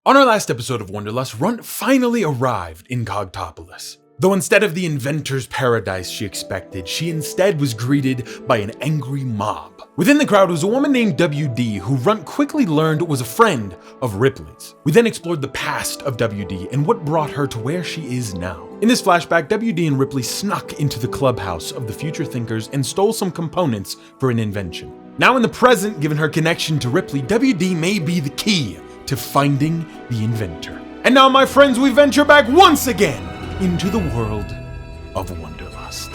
On our last episode of Wonderlust, Runt finally arrived in Cogtopolis. Though instead of the inventor's paradise she expected, she instead was greeted by an angry mob. Within the crowd was a woman named WD, who Runt quickly learned was a friend of Ripley's. We then explored the past of WD and what brought her to where she is now. In this flashback, WD and Ripley snuck into the clubhouse of the Future Thinkers and stole some components for an invention. Now in the present, given her connection to Ripley, WD may be the key to finding the inventor. And now, my friends, we venture back once again into the world of Wonderlust.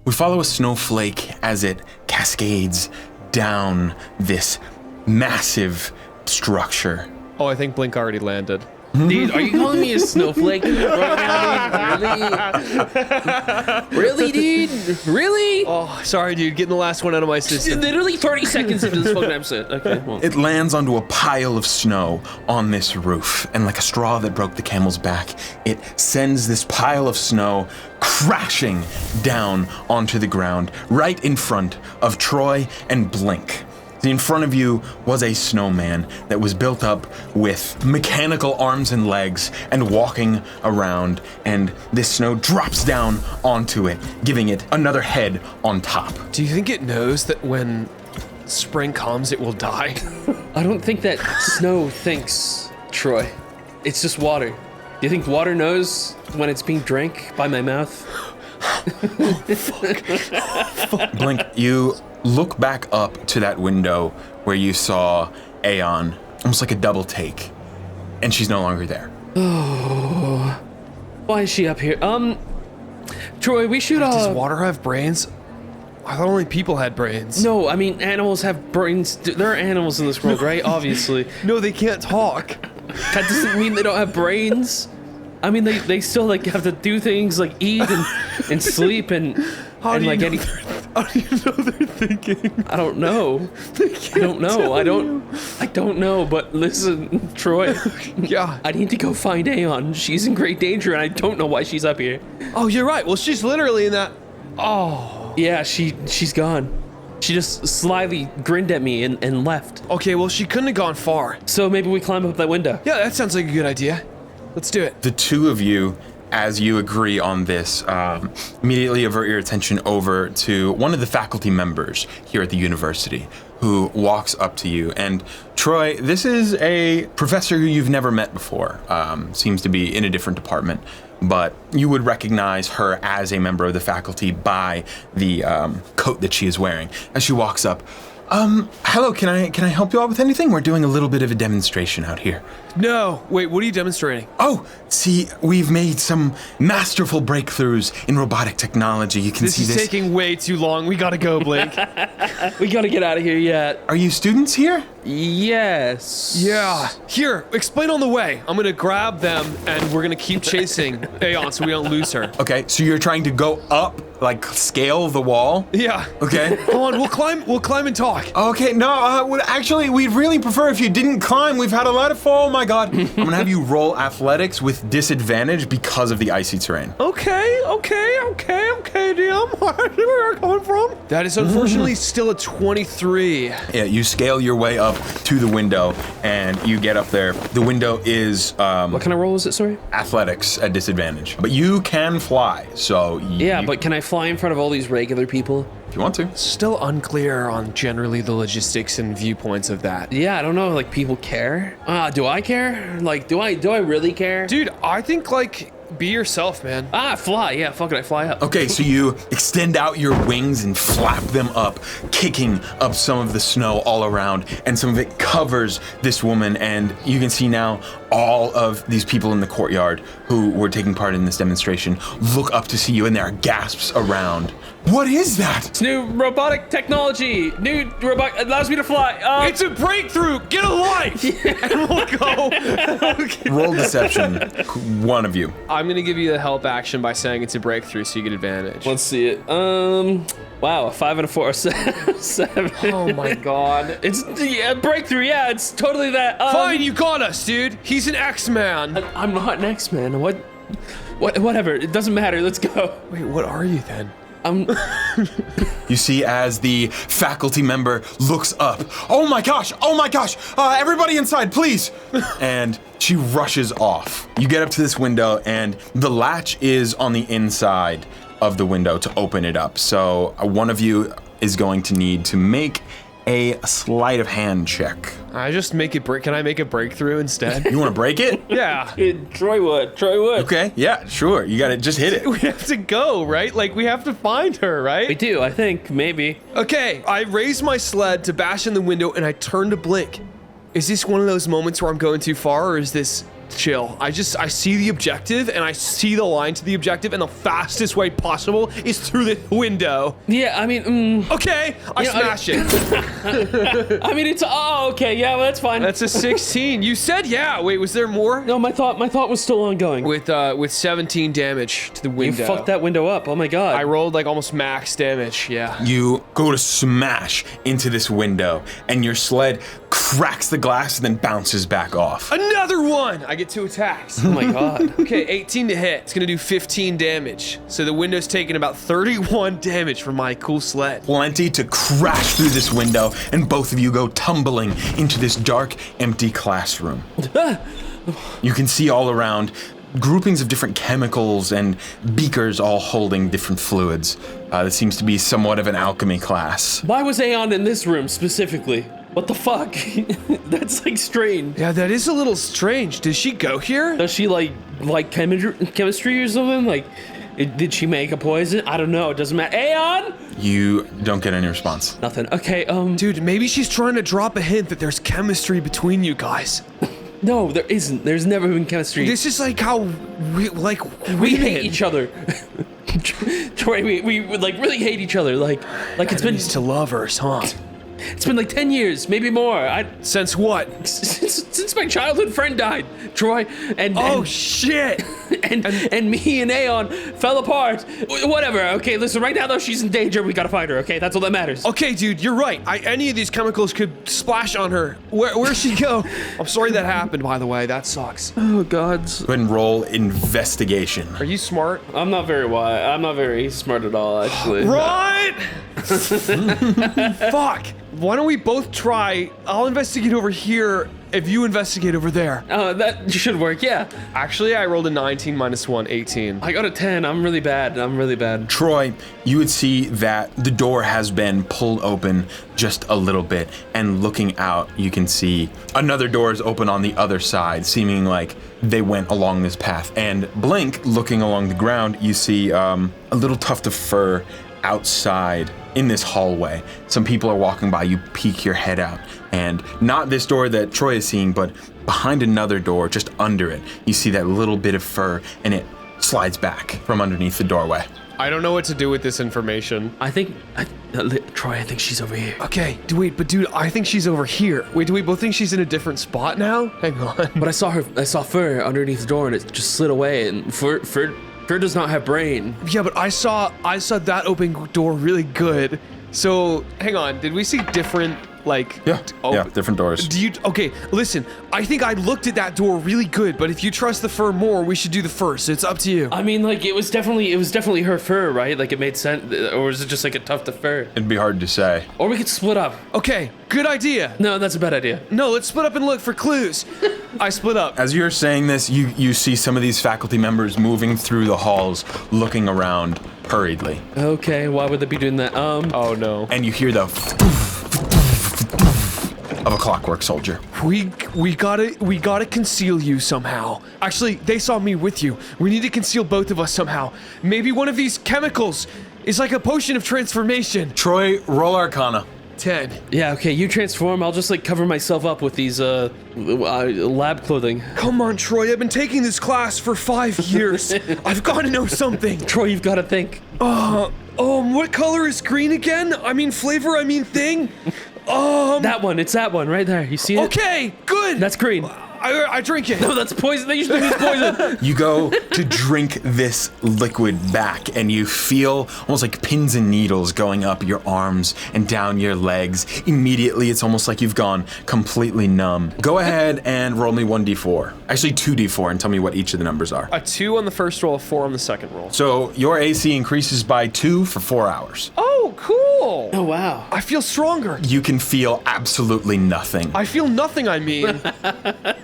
We follow a snowflake as it cascades down this massive structure. Oh, I think Blink already landed. Dude, are you calling me a snowflake right now, dude? Really, dude? Really? Oh, sorry, dude. Getting the last one out of my system. Literally 30 seconds into this fucking episode. Okay, well. It lands onto a pile of snow on this roof, and like a straw that broke the camel's back, it sends this pile of snow crashing down onto the ground right in front of Troy and Blink. In front of you was a snowman that was built up with mechanical arms and legs and walking around, and this snow drops down onto it, giving it another head on top. Do you think it knows that when spring comes, it will die? I don't think that snow thinks, Troy. It's just water. Do you think water knows when it's being drank by my mouth? Blink, you look back up to that window where you saw Aeon, almost like a double take, and she's no longer there. Oh, why is she up here? Troy, we should, Does water have brains? I thought only people had brains. No, I mean, animals have brains. There are animals in this world, right? Obviously. No, they can't talk. That doesn't mean they don't have brains. I mean, they still, like, have to do things like eat and sleep and like any... How do you know they're thinking? I don't know. I don't know, but listen, Troy. Yeah. I need to go find Aeon. She's in great danger, and I don't know why she's up here. Oh, you're right. Well, she's literally in that... Oh. Yeah, she's gone. She just slyly grinned at me and left. Okay, well, she couldn't have gone far. So maybe we climb up that window. Yeah, that sounds like a good idea. Let's do it. The two of you, as you agree on this, immediately avert your attention over to one of the faculty members here at the university, who walks up to you. And Troy, this is a professor who you've never met before, seems to be in a different department, but you would recognize her as a member of the faculty by the coat that she is wearing. As she walks up, hello, can I help you out with anything? We're doing a little bit of a demonstration out here. No, wait, what are you demonstrating? Oh, see, we've made some masterful breakthroughs in robotic technology. You can see this. This is taking way too long. We gotta go, Blink. We gotta get out of here yet. Are you students here? Yes. Yeah. Here, explain on the way. I'm gonna grab them and we're gonna keep chasing Aeon so we don't lose her. Okay, so you're trying to go up, like scale the wall? Yeah. Okay. Hold on, we'll climb and talk. Okay, no, actually, we'd really prefer if you didn't climb. We've had a lot of, oh my god. I'm gonna have you roll athletics with disadvantage because of the icy terrain. Okay, DM. Where are you coming from? That is unfortunately still a 23. Yeah, you scale your way up to the window and you get up there. The window is What kind of roll is it, sorry? athletics at disadvantage. But you can fly, so Yeah, but can I fly in front of all these regular people? if you want to. Still unclear on generally the logistics and viewpoints of that. Yeah, I don't know, like people care. Do I care? Like, do I really care? Dude, I think like be yourself, man. Fly. Yeah, fuck it, I fly up. Okay, so you extend out your wings and flap them up, kicking up some of the snow all around, and some of it covers this woman, and you can see now all of these people in the courtyard who were taking part in this demonstration look up to see you, and there are gasps around. What is that? It's new robotic technology. New robot allows me to fly. It's a breakthrough. Get a life. And we'll go. Roll deception, one of you. I I'm gonna give you the help action by saying it's a breakthrough, so you get advantage. Let's see it. Wow, a 5 and a 4, a 7. Oh my god. It's breakthrough. Yeah, it's totally that. Fine, you got us, dude. He's an X-Man. I'm not an X-Man. Whatever. It doesn't matter. Let's go. Wait, what are you then? You see as the faculty member looks up. Oh my gosh, everybody inside, please. And she rushes off. You get up to this window and the latch is on the inside of the window to open it up. So one of you is going to need to make a sleight of hand check. I just make it break. Can I make a breakthrough instead? You want to break it? Yeah. Troy would. Okay, yeah, sure. You gotta just hit it. We have to go, right? Like, we have to find her, We right? do, I think, maybe. Okay, I raise my sled to bash in the window and I turn to Blink. Is this one of those moments where I'm going too far, or is this chill? I see the objective and I see the line to the objective, and the fastest way possible is through the window. Yeah, I mean, Okay, I smash it. I mean, it's okay. Yeah, well, that's fine. That's a 16. You said yeah. Wait, was there more? No, my thought was still ongoing. With 17 damage to the You window. fucked that window up. Oh my god. I rolled like almost max damage. Yeah. You go to smash into this window and your sled cracks the glass and then bounces back off. Another one. I get 2 attacks. Oh my god. Okay, 18 to hit. It's gonna do 15 damage. So the window's taking about 31 damage from my cool sled. Plenty to crash through this window, and both of you go tumbling into this dark, empty classroom. You can see all around groupings of different chemicals and beakers all holding different fluids. This seems to be somewhat of an alchemy class. Why was Aeon in this room specifically? What the fuck? That's like strange. Yeah, that is a little strange. Did she go here? Does she like chemistry or something? Like, did she make a poison? I don't know. It doesn't matter. Aeon? You don't get any response. Nothing. Okay. Dude, maybe she's trying to drop a hint that there's chemistry between you guys. No, there isn't. There's never been chemistry. This is like how we hate each other. Troy, we like really hate each other. Like it's been to lovers, huh? It's been like 10 years, maybe more. Since what? Since my childhood friend died, Troy, and shit! and me and Aeon fell apart. Whatever. Okay, listen. Right now, though, she's in danger. We gotta find her. Okay, that's all that matters. Okay, dude, you're right. Any of these chemicals could splash on her. Where'd she go? I'm sorry that happened, by the way. That sucks. Oh God. Go ahead and roll investigation. Are you smart? I'm not very wise. I'm not very smart at all, actually. Right? Fuck. Why don't we both try? I'll investigate over here if you investigate over there. That should work. Yeah. Actually, I rolled a 19 minus 1, 18. I got a 10. I'm really bad. Troy, you would see that the door has been pulled open just a little bit, and looking out, you can see another door is open on the other side, seeming like they went along this path. And Blink, looking along the ground, you see a little tuft of fur outside in this hallway. Some people are walking by. You peek your head out, and not this door that Troy is seeing, but behind another door, just under it, you see that little bit of fur, and it slides back from underneath the doorway. I don't know what to do with this information. Troy, I think she's over here. Okay, but dude, I think she's over here. Wait, do we both think she's in a different spot now? Hang on. But I saw fur underneath the door, and it just slid away. And fur does not have brain. Yeah, but I saw that open door really good. So, hang on. Did we see different, like... Yeah, different doors. Okay, listen. I think I looked at that door really good, but if you trust the fur more, we should do the first. It's up to you. I mean, like, it was definitely her fur, right? Like, it made sense. Or was it just like a tuft of fur? It'd be hard to say. Or we could split up. Okay, good idea. No, that's a bad idea. No, let's split up and look for clues. I split up. As you're saying this, you see some of these faculty members moving through the halls, looking around hurriedly. Okay, why would they be doing that? Oh no. And you hear the of a clockwork soldier. We gotta conceal you somehow. Actually, they saw me with you. We need to conceal both of us somehow. Maybe one of these chemicals is like a potion of transformation. Troy, roll Arcana. 10. Yeah, okay, you transform. I'll just like cover myself up with these lab clothing. Come on, Troy. I've been taking this class for 5 years. I've got to know something. Troy, you've got to think. What color is green again? I mean flavor, I mean thing. That one, it's that one right there. You see it? Okay, good. That's green. I drink it. No, that's poison. They usually use poison. You go to drink this liquid back, and you feel almost like pins and needles going up your arms and down your legs. Immediately, it's almost like you've gone completely numb. Go ahead and roll me 1d4. Actually, 2d4, and tell me what each of the numbers are. A 2 on the first roll, a 4 on the second roll. So your AC increases by 2 for 4 hours. Oh, cool. Oh, wow. I feel stronger. You can feel absolutely nothing. I feel nothing, I mean.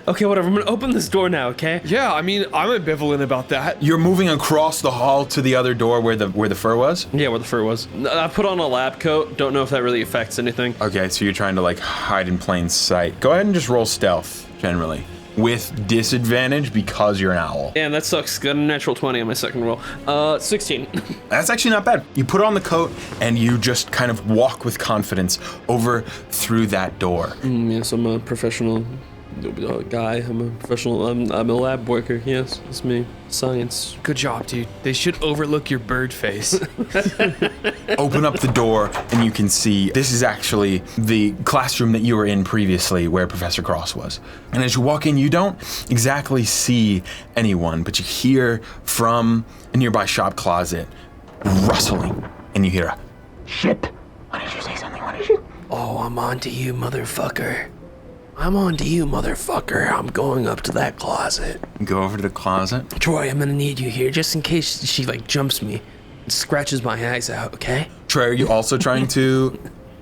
Okay, whatever. I'm gonna open this door now, okay? Yeah, I mean, I'm ambivalent about that. You're moving across the hall to the other door where the fur was? Yeah, where the fur was. I put on a lab coat. Don't know if that really affects anything. Okay, so you're trying to like hide in plain sight. Go ahead and just roll stealth, generally. With disadvantage because you're an owl. Damn, that sucks. Got a natural 20 on my second roll. 16. That's actually not bad. You put on the coat and you just kind of walk with confidence over through that door. Yes, I'm a professional guy. I'm a professional. I'm a lab worker. Yes, it's me. Science. Good job, dude. They should overlook your bird face. Open up the door and you can see this is actually the classroom that you were in previously where Professor Cross was. And as you walk in, you don't exactly see anyone, but you hear from a nearby shop closet rustling and you hear a shit. Why did you say something? What did you? Oh, I'm on to you, motherfucker. I'm on to you, motherfucker. I'm going up to that closet. Go over to the closet. Troy, I'm gonna need you here just in case she like jumps me and scratches my eyes out, okay? Troy, are you also trying to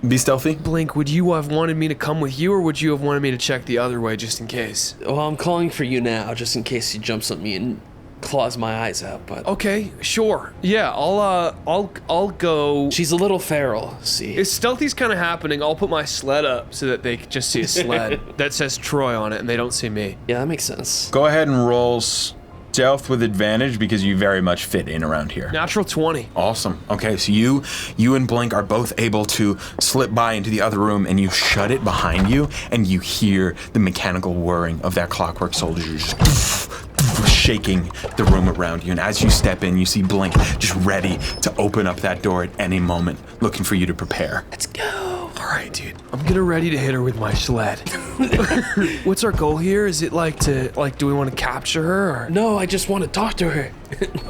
be stealthy? Blink, would you have wanted me to come with you, or would you have wanted me to check the other way just in case? Well, I'm calling for you now just in case she jumps at me and claws my eyes out, but Okay, sure. Yeah, I'll go. she's a little feral, see? If stealthy's kind of happening, I'll put my sled up so that they can just see a sled that says Troy on it and they don't see me. Yeah, that makes sense. Go ahead and roll stealth with advantage because you very much fit in around here. Natural 20. Awesome. Okay, so you and Blink are both able to slip by into the other room and you shut it behind you and you hear the mechanical whirring of that clockwork soldier just shaking the room around you. And as you step in, you see Blink just ready to open up that door at any moment, looking for you to prepare. Let's go. All right, dude. I'm gonna ready to hit her with my sled. What's our goal here? Is it do we want to capture her? Or? No, I just want to talk to her.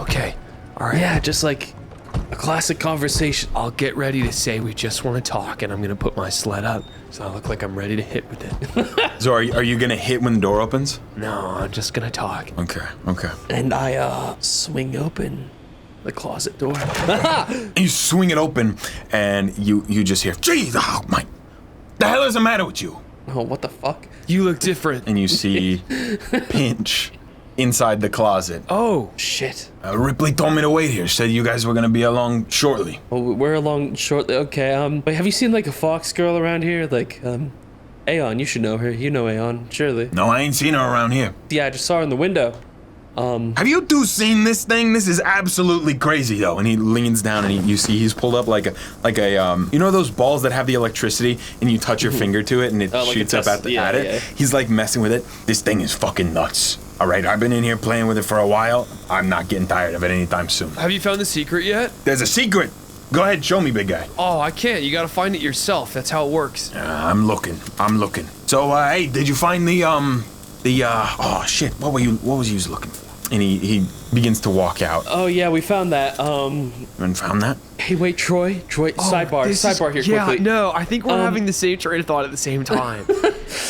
Okay. All right. Yeah, just like a classic conversation. I'll get ready to say we just want to talk, and I'm gonna put my sled up so I look like I'm ready to hit with it. So are you gonna hit when the door opens? No, I'm just gonna talk. Okay. And I swing open the closet door. And you swing it open and you just hear, "Jeez, oh my, the hell is the matter with you?" Oh, what the fuck? You look different. And you see Pinch inside the closet. Oh, Shit. Ripley told me to wait here. Said you guys were gonna be along shortly. Oh, we're along shortly. Okay. Wait, have you seen like a fox girl around here? Like, Aeon, you should know her. You know Aeon, surely. No, I ain't seen her around here. Yeah, I just saw her in the window. Have you two seen this thing? This is absolutely crazy, though. And he leans down and you see he's pulled up like a you know those balls that have the electricity and you touch your finger to it and it like shoots a up at test- yeah, it. yeah. He's like messing with it. This thing is fucking nuts. All right, I've been in here playing with it for a while. I'm not getting tired of it anytime soon. have you found the secret yet? There's a secret. Go ahead, show me, big guy. Oh, I can't. You gotta find it yourself. That's how it works. I'm looking. So, hey, did you find the oh shit, what was you looking for? And he begins to walk out. Oh yeah, we found that. And found that? Hey, wait, Troy, sidebar here Yeah, quickly. no, I think we're having the same train of thought at the same time.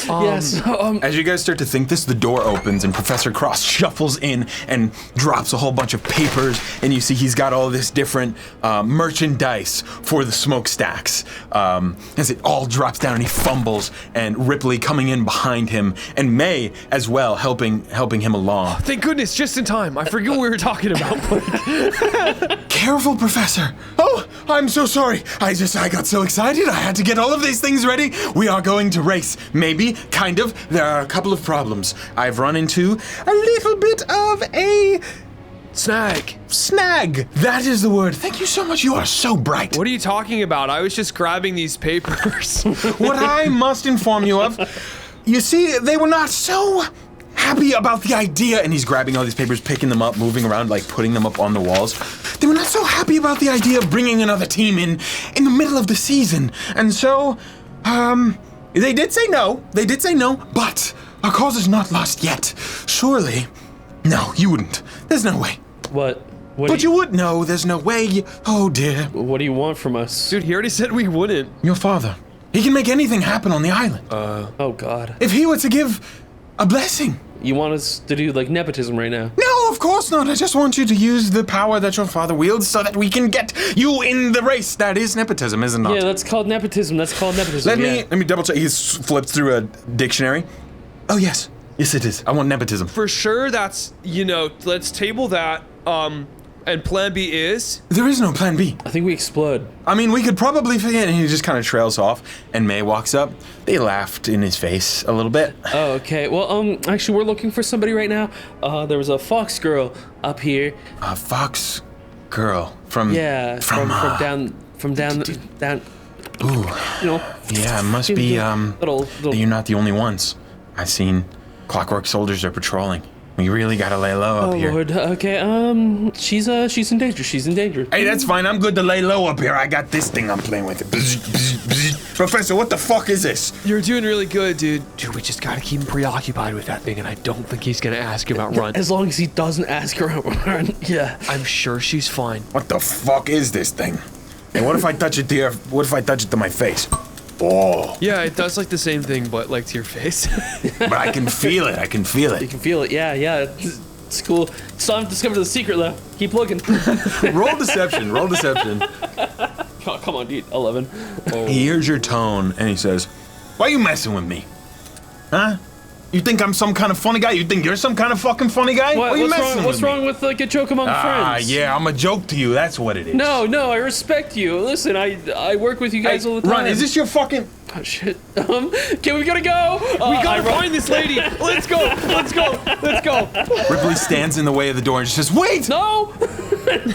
Yes. As you guys start to think this, the door opens and Professor Cross shuffles in and drops a whole bunch of papers, and you see he's got all this different merchandise for the smokestacks. As it all drops down and he fumbles, and Ripley coming in behind him, and May as well helping him along. Thank goodness, just in time. I forget what we were talking about. Careful, Professor. Oh, I'm so sorry. I got so excited. I had to get all of these things ready. We are going to race. Maybe, kind of. There are a couple of problems. I've run into a little bit of a snag. That is the word. Thank you so much. You are so bright. What are you talking about? I was just grabbing these papers. What I must inform you of, you see, they were not so happy about the idea, and he's grabbing all these papers, picking them up, moving around, like putting them up on the walls. They were not so happy about the idea of bringing another team in the middle of the season. And so, they did say no, but Our cause is not lost yet. Surely. No, you wouldn't. There's no way. What? But you would know. There's no way. Oh, dear. What do you want from us? Dude, he already said we wouldn't. Your father. He can make anything happen on the island. Oh God. If he were to give a blessing. You want us to do like nepotism right now? No, of course not. I just want you to use the power that your father wields so that we can get you in the race. That is nepotism, isn't it? Yeah, that's called nepotism. Let me double check. He's flipped through a dictionary. Oh, yes. Yes, it is. I want nepotism. For sure, that's, let's table that. And plan B is? There is no plan B. I think we explode. I mean, we could probably forget, and he just kind of trails off, and May walks up. They laughed in his face a little bit. Oh, okay. Well, actually, we're looking for somebody right now. There was a fox girl up here. A fox girl from... Yeah, from down. Ooh. You know. Yeah, it must be, little. You're not the only ones. I've seen clockwork soldiers are patrolling. We really gotta lay low up here. Oh, Lord. Okay, she's in danger. She's in danger. Hey, that's fine. I'm good to lay low up here. I got this thing I'm playing with. Professor, what the fuck is this? You're doing really good, dude. Dude, we just gotta keep him preoccupied with that thing, and I don't think he's gonna ask about Run. As long as he doesn't ask her about Run, yeah. I'm sure she's fine. What the fuck is this thing? And what if I touch it to my face? Oh. Yeah, it does like the same thing, but like to your face. But I can feel it. You can feel it. Yeah. It's cool. Still haven't discovered the secret though. Keep looking. Roll deception. Oh, come on, dude. 11. Oh. He hears your tone and he says, "Why are you messing with me? Huh? You think I'm some kind of funny guy? You think you're some kind of fucking funny guy? Why are you messing with me? What's wrong with like a joke among friends? Ah, yeah, I'm a joke to you. That's what it is. No, I respect you. Listen, I work with you guys all the time. Run, is this your fucking... Oh, shit. Okay, we gotta go. We gotta find this lady. Let's go. Ripley stands in the way of the door and just says, "Wait! No!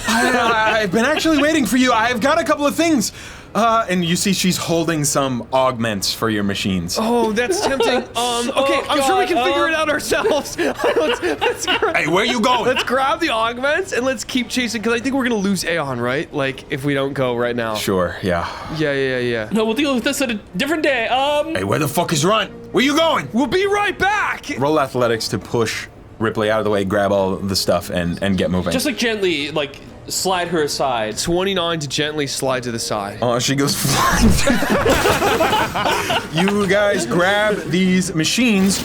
I've been actually waiting for you. I've got a couple of things." And you see she's holding some augments for your machines. Oh, that's tempting. Okay, I'm sure we can figure it out ourselves. Let's Hey, where you going? Let's grab the augments and let's keep chasing, because I think we're gonna lose Aeon, right? Like, if we don't go right now. Sure, yeah. Yeah. No, we'll deal with this at a different day. Hey, where the fuck is Run? Where you going? We'll be right back. Roll athletics to push Ripley out of the way, grab all the stuff, and get moving. Just like gently, like slide her aside. 29 to gently slide to the side. Oh, she goes flying. You guys grab these machines,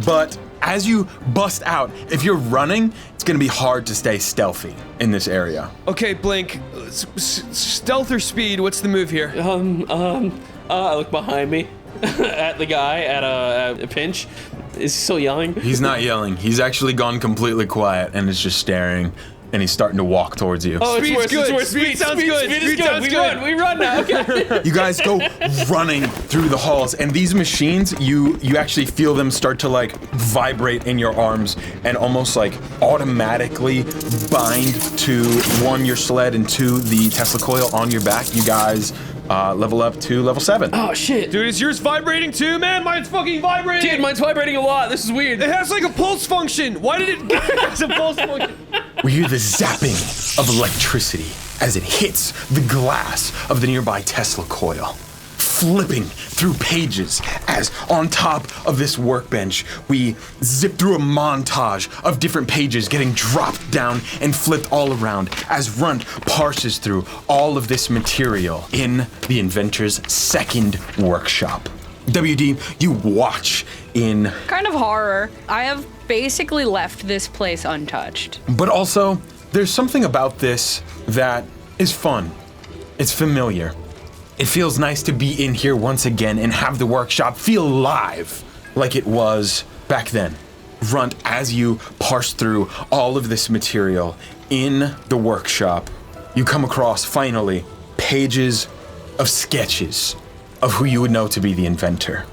but as you bust out, if you're running, it's gonna be hard to stay stealthy in this area. Okay, Blink, stealth or speed, what's the move here? I look behind me at the guy at a pinch. Is he still yelling? He's not yelling. He's actually gone completely quiet and is just staring, and he's starting to walk towards you. Oh, Speed's it's worse. good. It's worse. Speed sounds good. Speed is Speed good. sounds good. We run now. Okay. You guys go running through the halls, and these machines, you actually feel them start to like vibrate in your arms and almost like automatically bind to one, your sled, and two, the Tesla coil on your back. You guys level up to level 7. Oh shit. Dude, is yours vibrating too, man? Mine's fucking vibrating. Dude, mine's vibrating a lot. This is weird. It has like a pulse function. Why did it has a pulse function? We hear the zapping of electricity as it hits the glass of the nearby Tesla coil, flipping through pages as on top of this workbench, we zip through a montage of different pages getting dropped down and flipped all around as Runt parses through all of this material in the inventor's second workshop. WD, you watch in... Kind of horror. I have basically left this place untouched. But also, there's something about this that is fun. It's familiar. It feels nice to be in here once again and have the workshop feel live like it was back then. Runt, as you parse through all of this material in the workshop, you come across, finally, pages of sketches of who you would know to be the inventor.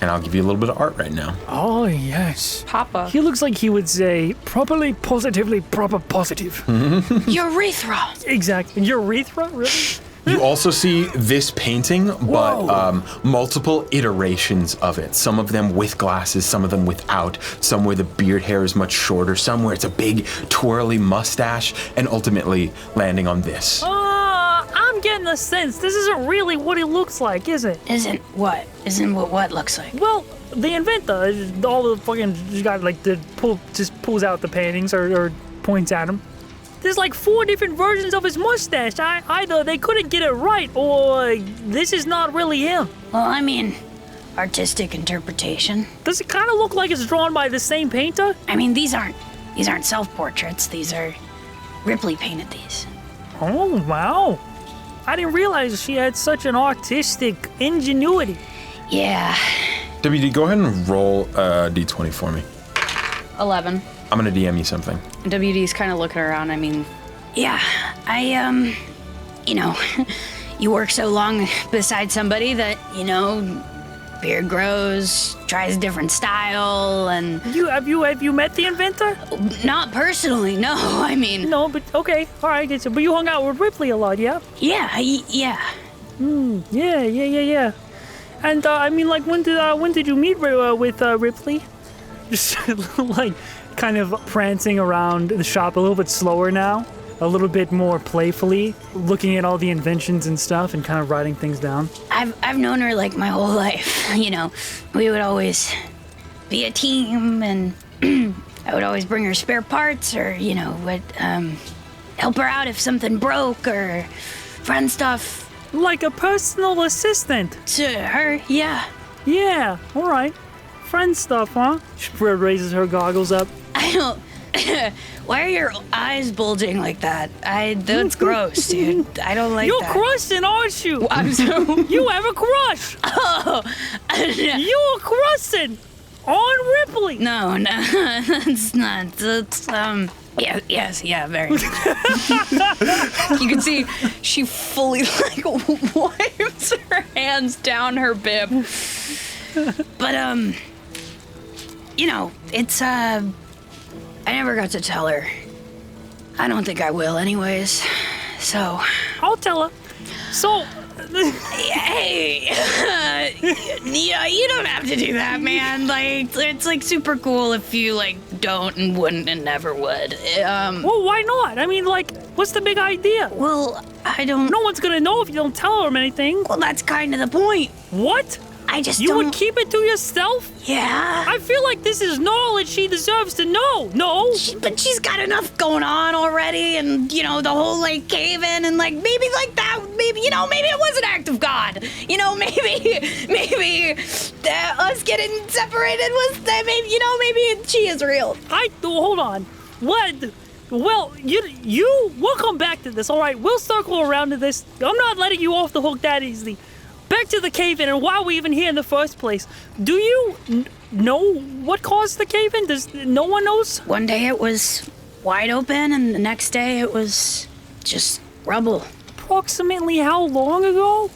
And I'll give you a little bit of art right now. Oh, yes. Papa. He looks like he would say, properly, positively, proper positive. Urethra. Exactly. Urethra? Really? You also see this painting, but Whoa. multiple iterations of it. Some of them with glasses, some of them without, some where the beard hair is much shorter, some where it's a big twirly mustache, and ultimately landing on this. I'm getting in a sense, this isn't really what it looks like, is it? Isn't what? Isn't what looks like? Well, the inventor, all the fucking guy just pulls out the paintings or points at him. There's like 4 different versions of his mustache. Either they couldn't get it right, or this is not really him. Well, I mean, artistic interpretation. Does it kind of look like it's drawn by the same painter? I mean, these aren't self-portraits. These are Ripley painted these. Oh, wow. I didn't realize she had such an artistic ingenuity. Yeah. WD, go ahead and roll a d20 for me. 11. I'm gonna DM you something. WD's kind of looking around. I mean, Yeah, you work so long beside somebody that, beard grows, tries a different style, and Have you met the inventor? not personally, no, I mean, No, but okay, all right. But you hung out with Ripley a lot, yeah? yeah. Yeah. And I mean, like, when did you meet with Ripley? Just like kind of prancing around the shop a little bit slower now, a little bit more playfully, looking at all the inventions and stuff, and kind of writing things down. I've known her like my whole life, we would always be a team, and I would always bring her spare parts, or, would help her out if something broke, or friend stuff Like a personal assistant. to her, yeah. Yeah, all right. Friend stuff, huh? She raises her goggles up. I don't. Why are your eyes bulging like that? That's gross, dude. I don't like You're that. crushing, aren't you? I'm so. You have a crush. You're crushing on Ripley. No, that's not. That's yeah, very much. you can see she fully like wipes her hands down her bib. But it's I never got to tell her. I don't think I will, anyways. So, I'll tell her. So, hey, you don't have to do that, man. Like, it's like super cool if you like don't and wouldn't and never would. well, why not? I mean, like, what's the big idea? Well, I don't. No one's gonna know if you don't tell them anything. Well, that's kind of the point. What? I just You don't. would keep it to yourself? Yeah. I feel like this is knowledge she deserves to know. No? But she's got enough going on already, and the whole like cave-in, and like maybe like that, maybe maybe it was an act of God. Maybe us getting separated was that maybe she is real. Hold on. What? Well, we'll come back to this, all right? We'll circle around to this. I'm not letting you off the hook that easily. Back to the cave-in, and why are we even here in the first place? Do you know what caused the cave-in? No one knows? One day it was wide open, and the next day it was just rubble. Approximately how long ago?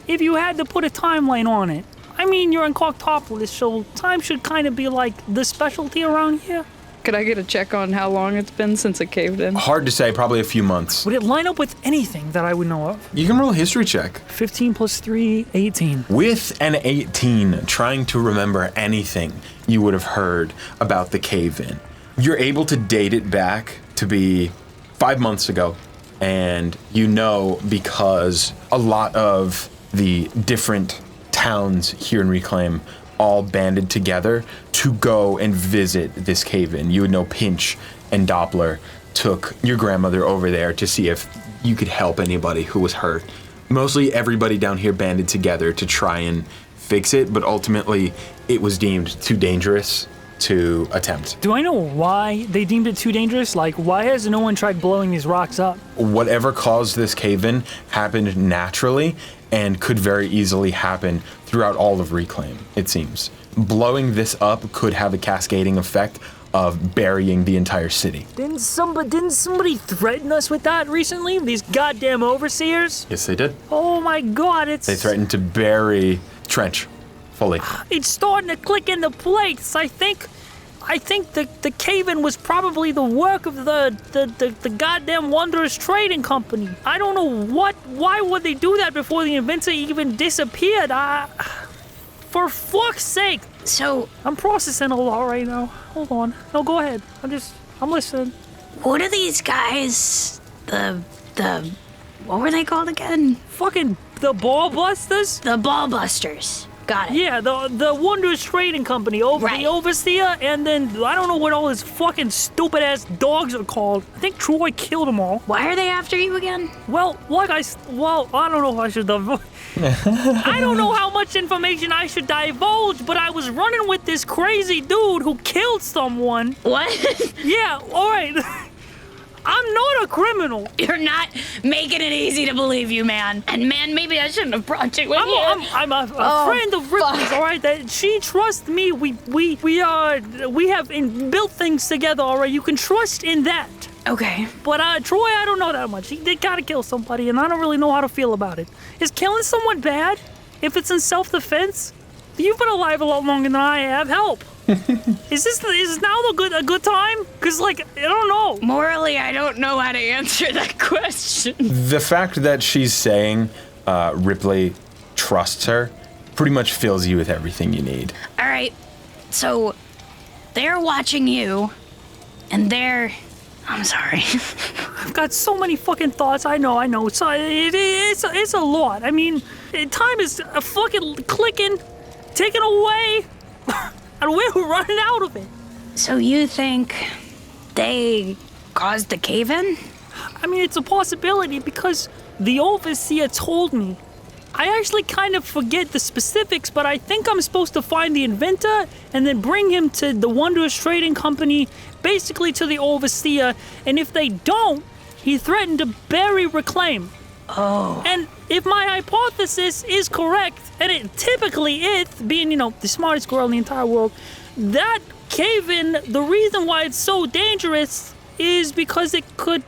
If you had to put a timeline on it. I mean, you're in Coctopolis, so time should kind of be like the specialty around here. Could I get a check on how long it's been since it caved in? Hard to say, probably a few months. Would it line up with anything that I would know of? You can roll a history check. 15 plus 3, 18. With an 18, trying to remember anything you would have heard about the cave-in, you're able to date it back to be 5 months ago. And because a lot of the different towns here in Reclaim all banded together to go and visit this cave-in. You would know Pinch and Doppler took your grandmother over there to see if you could help anybody who was hurt. Mostly everybody down here banded together to try and fix it, but ultimately it was deemed too dangerous to attempt. Do I know why they deemed it too dangerous? Like, why has no one tried blowing these rocks up? Whatever caused this cave-in happened naturally and could very easily happen throughout all of Reclaim, it seems. Blowing this up could have a cascading effect of burying the entire city. Didn't somebody threaten us with that recently? These goddamn overseers? Yes, they did. Oh my god, They threatened to bury Trench fully. It's starting to click into place. I think the cave-in was probably the work of the goddamn Wanderers Trading Company. I don't know why would they do that before the inventor even disappeared? For fuck's sake. So, I'm processing a lot right now. Hold on. No, go ahead. I'm listening. what are these guys? The What were they called again? Fucking the Ball Busters? The Ball Busters. Got it. Yeah, the Wondrous Trading Company, Right. the Overseer, and then I don't know what all his fucking stupid ass dogs are called. I think Troy killed them all. Why are they after you again? Well, I don't know if I should I don't know how much information I should divulge, but I was running with this crazy dude who killed someone. What? Yeah, all right. I'm not a criminal. You're not making it easy to believe you, man. And man, maybe I shouldn't have brought you in here. I'm a friend of Ripley's, all right? That she trusts me. We have built things together, all right? You can trust in that. Okay. But Troy, I don't know that much. They gotta kill somebody, and I don't really know how to feel about it. Is killing someone bad? If it's in self-defense? You've been alive a lot longer than I have. Help. Is now a good time? Cause I don't know. Morally, I don't know how to answer that question. The fact that she's saying Ripley trusts her pretty much fills you with everything you need. All right. So they're watching you, and I'm sorry. I've got so many fucking thoughts. I know. So it's a lot. I mean, time is fucking clicking, taken away, and we're running out of it. So you think they caused the cave-in? I mean, it's a possibility because the Overseer told me. I actually kind of forget the specifics, but I think I'm supposed to find the inventor and then bring him to the Wondrous Trading Company, basically to the Overseer, and if they don't, he threatened to bury Reclaim. Oh. And if my hypothesis is correct, and it typically is, being, the smartest girl in the entire world, that cave-in, the reason why it's so dangerous is because it could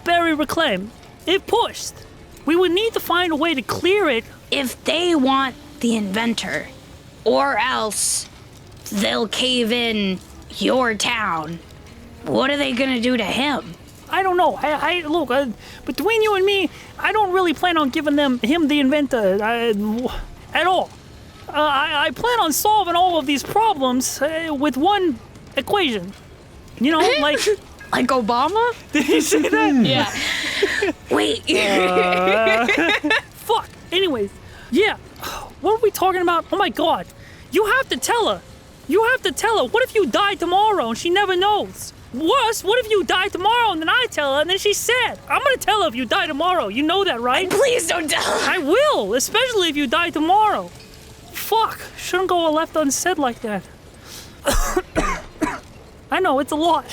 bury Reclaim. If pushed. We would need to find a way to clear it. If they want the inventor, or else they'll cave in your town, what are they gonna do to him? I don't know. Look, between you and me, I don't really plan on giving him the inventor at all. I plan on solving all of these problems with one equation. Like Like Obama? Did you see that? Yeah. Wait. Fuck. Anyways, yeah. What are we talking about? Oh my god. You have to tell her. What if you die tomorrow and she never knows? Worse, what if you die tomorrow and then I tell her and then she's sad? I'm gonna tell her if you die tomorrow. You know that, right? Please don't tell her. I will, especially if you die tomorrow. Fuck. Shouldn't go left unsaid like that. I know, it's a lot.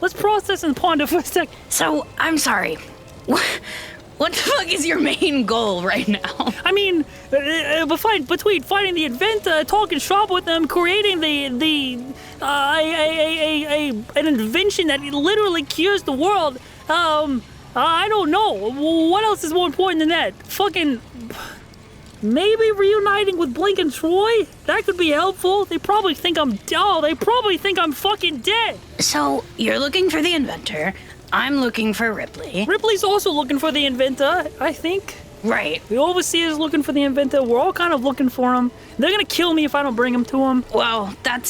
Let's process and ponder for a sec. So, I'm sorry. What the fuck is your main goal right now? I mean, between finding the inventor, talking shop with them, creating an invention that literally cures the world. I don't know. What else is more important than that? Fucking maybe reuniting with Blink and Troy? That could be helpful. They probably think I'm fucking dead. So, you're looking for the inventor. I'm looking for Ripley. Ripley's also looking for the inventor, I think. Right. The Overseer's looking for the inventor. We're all kind of looking for him. They're gonna kill me if I don't bring him to him. Well, that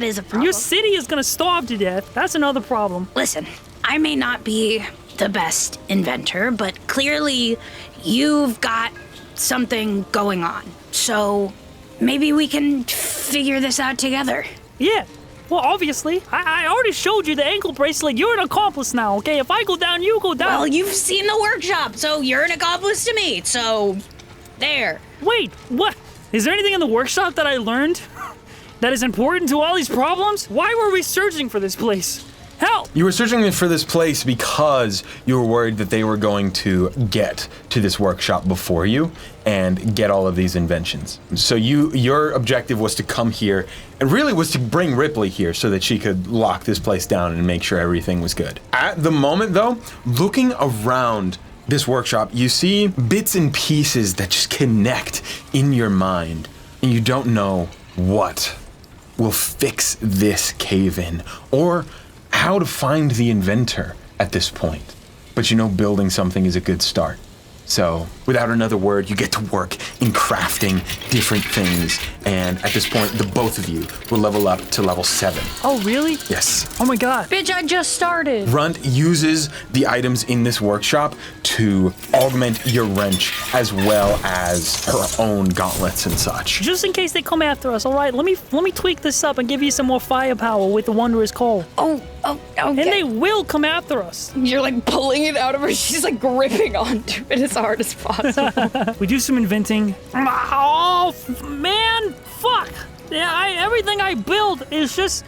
is a problem. Your city is gonna starve to death. That's another problem. Listen, I may not be the best inventor, but clearly you've got something going on. So maybe we can figure this out together. Yeah. Well, obviously. I already showed you the ankle bracelet. You're an accomplice now, okay? If I go down, you go down. Well, you've seen the workshop, so you're an accomplice to me. So, there. Wait, what? Is there anything in the workshop that I learned that is important to all these problems? Why were we searching for this place? Help! You were searching for this place because you were worried that they were going to get to this workshop before you and get all of these inventions. So your objective was to come here and really was to bring Ripley here so that she could lock this place down and make sure everything was good. At the moment though, looking around this workshop, you see bits and pieces that just connect in your mind and you don't know what will fix this cave-in or how to find the inventor at this point. But you know building something is a good start. So, without another word, you get to work in crafting different things. And at this point, the both of you will level up to level 7. Oh, really? Yes. Oh my god. Bitch, I just started. Runt uses the items in this workshop to augment your wrench as well as her own gauntlets and such. Just in case they come after us, all right? Let me tweak this up and give you some more firepower with the Wondrous Coal. Oh, okay. And they will come after us. You're like pulling it out of her. She's like gripping onto it as hard as possible. We do some inventing. Oh, man, fuck. Yeah, everything I build is just...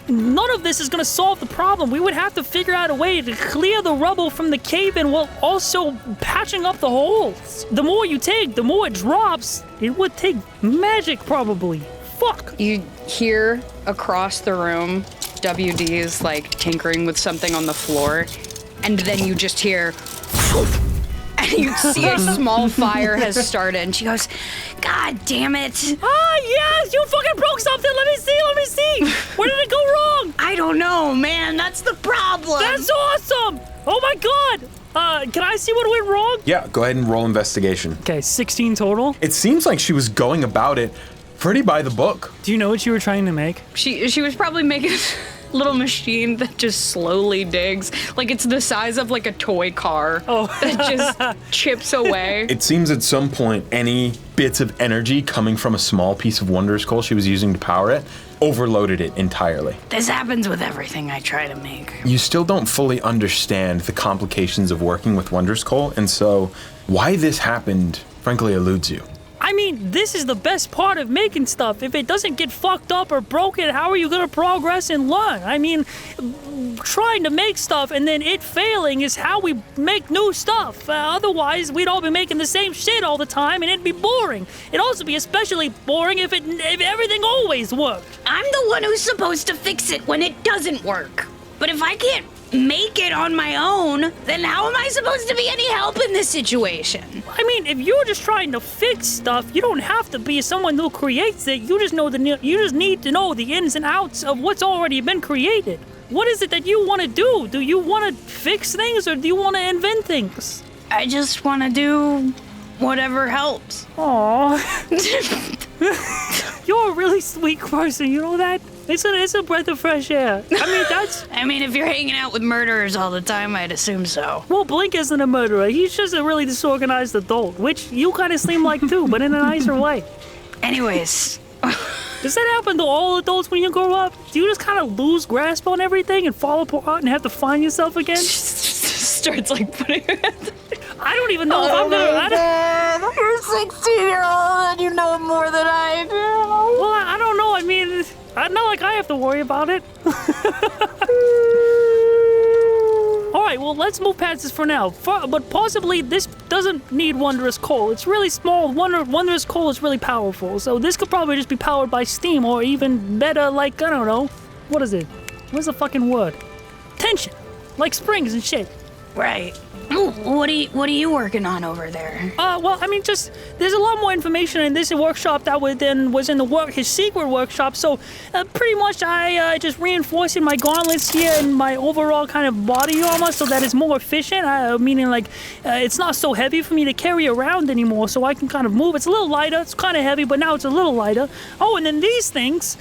None of this is going to solve the problem. We would have to figure out a way to clear the rubble from the cave-in while also patching up the holes. The more you take, the more it drops. It would take magic, probably. Fuck. You hear across the room, WD is like tinkering with something on the floor, and then you just hear, and you see a small fire has started, and she goes, God damn it. Ah, yes, you fucking broke something. Let me see. Where did it go wrong? I don't know, man. That's the problem. That's awesome. Oh my god. Can I see what went wrong? Yeah, go ahead and roll investigation. Okay, 16 total. It seems like she was going about it pretty by the book. Do you know what you were trying to make? She was probably making a little machine that just slowly digs. Like it's the size of like a toy car that just chips away. It seems at some point any bits of energy coming from a small piece of Wondrous Coal she was using to power it overloaded it entirely. This happens with everything I try to make. You still don't fully understand the complications of working with Wondrous Coal, and so why this happened frankly eludes you. I mean, this is the best part of making stuff. If it doesn't get fucked up or broken, how are you gonna progress and learn? I mean, trying to make stuff and then it failing is how we make new stuff. Otherwise, we'd all be making the same shit all the time and it'd be boring. It'd also be especially boring if everything always worked. I'm the one who's supposed to fix it when it doesn't work. But if I can't make it on my own, then how am I supposed to be any help in this situation? I mean, if you're just trying to fix stuff, you don't have to be someone who creates it. You just need to know the ins and outs of what's already been created. What is it that you want to do? Do you want to fix things or do you want to invent things? I just want to do whatever helps. Aww. You're a really sweet person, you know that? It's a breath of fresh air. I mean, if you're hanging out with murderers all the time, I'd assume so. Well, Blink isn't a murderer. He's just a really disorganized adult, which you kind of seem like too, but in a nicer way. Anyways. Does that happen to all adults when you grow up? Do you just kind of lose grasp on everything and fall apart and have to find yourself again? Starts like putting her hands. I don't even know if I'm gonna... You're a 16-year-old and you know more than I do. Well, I don't know. I mean, not like I have to worry about it. All right, well, let's move past this for now. But possibly this doesn't need Wondrous Coal. It's really small. Wondrous Coal is really powerful. So this could probably just be powered by steam or even better, like, I don't know. What is it? What's the fucking word? Tension. Like springs and shit. Right. What are you working on over there? Well, I mean, just there's a lot more information in this workshop that was in his secret workshop. So, pretty much, I just reinforcing my gauntlets here and my overall kind of body armor so that it's more efficient. Meaning, like, it's not so heavy for me to carry around anymore, so I can kind of move. It's a little lighter. It's kind of heavy, but now it's a little lighter. Oh, and then these things.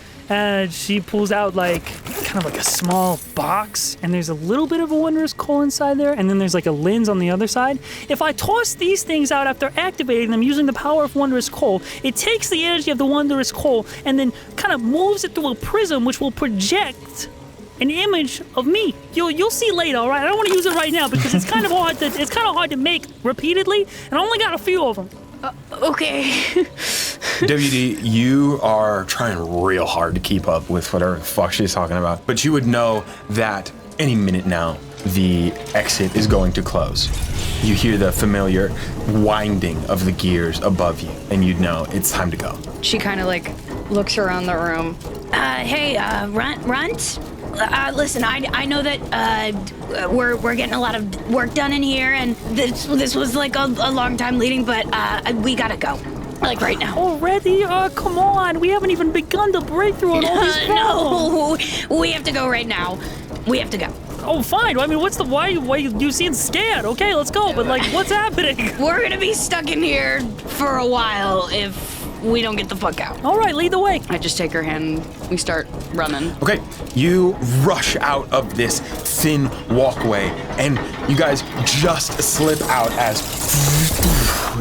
She pulls out like kind of like a small box, and there's a little bit of a Wondrous Coal inside there, and then there's like a lens on the other side. If I toss these things out after activating them using the power of Wondrous Coal, it takes the energy of the Wondrous Coal and then kind of moves it through a prism, which will project an image of me. You'll see later, all right? I don't want to use it right now because it's kind of hard to make repeatedly, and I only got a few of them. Okay. WD, you are trying real hard to keep up with whatever the fuck she's talking about. But you would know that any minute now, the exit is going to close. You hear the familiar winding of the gears above you, and you'd know it's time to go. She kind of like looks around the room. Hey, Runt? Listen, I know that we're getting a lot of work done in here, and this was like a long time leading, but we gotta go. Like right now. Already? Come on. We haven't even begun to break through on all these problems. No, we have to go right now. We have to go. Oh, fine. I mean, why you seem scared? Okay, let's go. But like, what's happening? We're gonna be stuck in here for a while if we don't get the fuck out. All right, lead the way. I just take her hand. We start running. Okay, you rush out of this thin walkway, and you guys just slip out as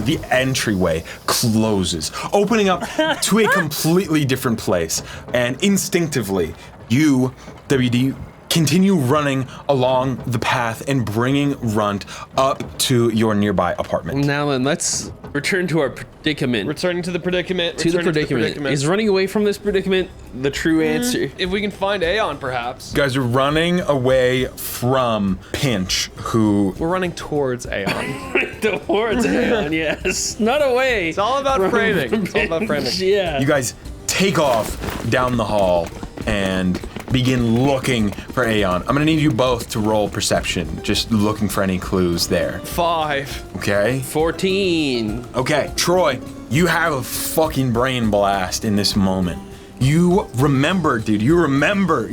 the entryway closes, opening up to a completely different place. And instinctively, you, WD, continue running along the path and bringing Runt up to your nearby apartment. Now then, let's return to our predicament. Returning to the predicament. to the returning predicament. Is running away from this predicament the true answer? If we can find Aeon, perhaps. You guys are running away from Pinch, who We're running towards Aeon. Towards Aeon, yes. Not away. It's all about framing. It's all about framing. Yeah. you guys take off down the hall and begin looking for Aeon. I'm gonna need you both to roll perception, just looking for any clues there. 5. Okay? 14. Okay, Troy, you have a fucking brain blast in this moment. You remember, dude. You remember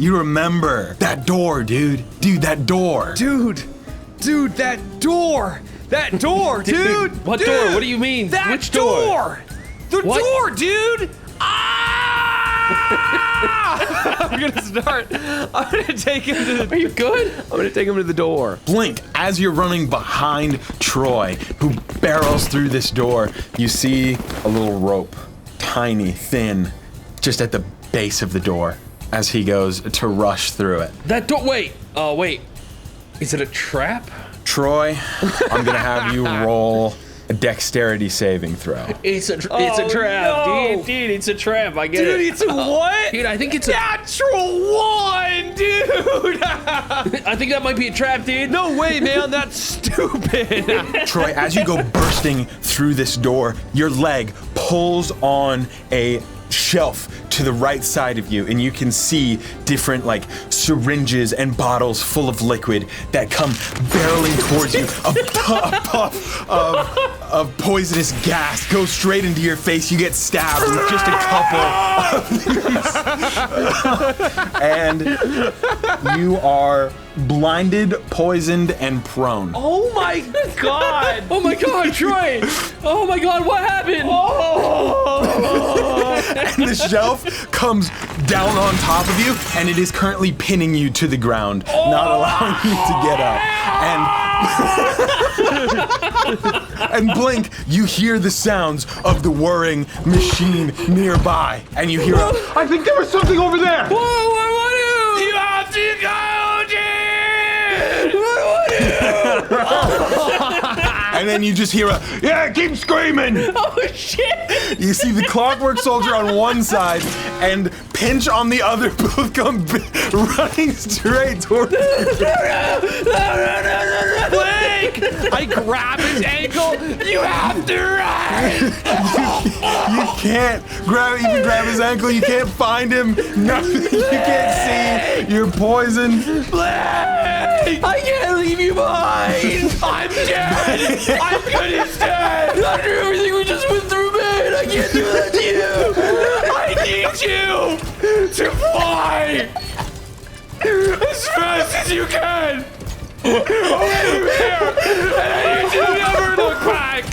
that door, dude. Dude, that door. Dude, that door. That door, dude. What Dude, door? What do you mean? That Which door? The What? door, dude. I'm gonna start. I'm gonna take him to the. Are you good? I'm gonna take him to the door. Blink, as you're running behind Troy, who barrels through this door, you see a little rope, tiny, thin, just at the base of the door as he goes to rush through it. That door. Wait. Oh, wait. Is it a trap? Troy, I'm gonna have you roll a dexterity saving throw. It's a trap, no. dude. It's a trap. I get Dude, it. it's a what? Dude, I think it's a. Natural 1, dude. I think that might be a trap, dude. No way, man. That's stupid. Troy, as you go bursting through this door, your leg pulls on a shelf to the right side of you, and you can see different like syringes and bottles full of liquid that come barreling towards you. A puff of poisonous gas goes straight into your face. You get stabbed with just a couple of these. And you are blinded, poisoned, and prone. Oh my god. Oh my god, Troy! Oh my god, what happened? And the shelf comes down on top of you, and it is currently pinning you to the ground, not allowing you to get up. And Blink, you hear the sounds of the whirring machine nearby, and you hear I think there was something over there. Whoa, what? You have to go, dude. And then you just hear yeah, keep screaming. Oh shit! You see the Clockwork Soldier on one side and Pinch on the other, both come running straight toward you. Blake! I grab his ankle. You have to run. You can't even grab his ankle. You can't find him. Nothing. You can't see. You're poisoned. Blake! I can't leave you behind. I'm dead. I'm good as dead. After everything we just went through, man, I can't do that to you. I need you to fly as fast as you can. Over here, and I need you to never look back.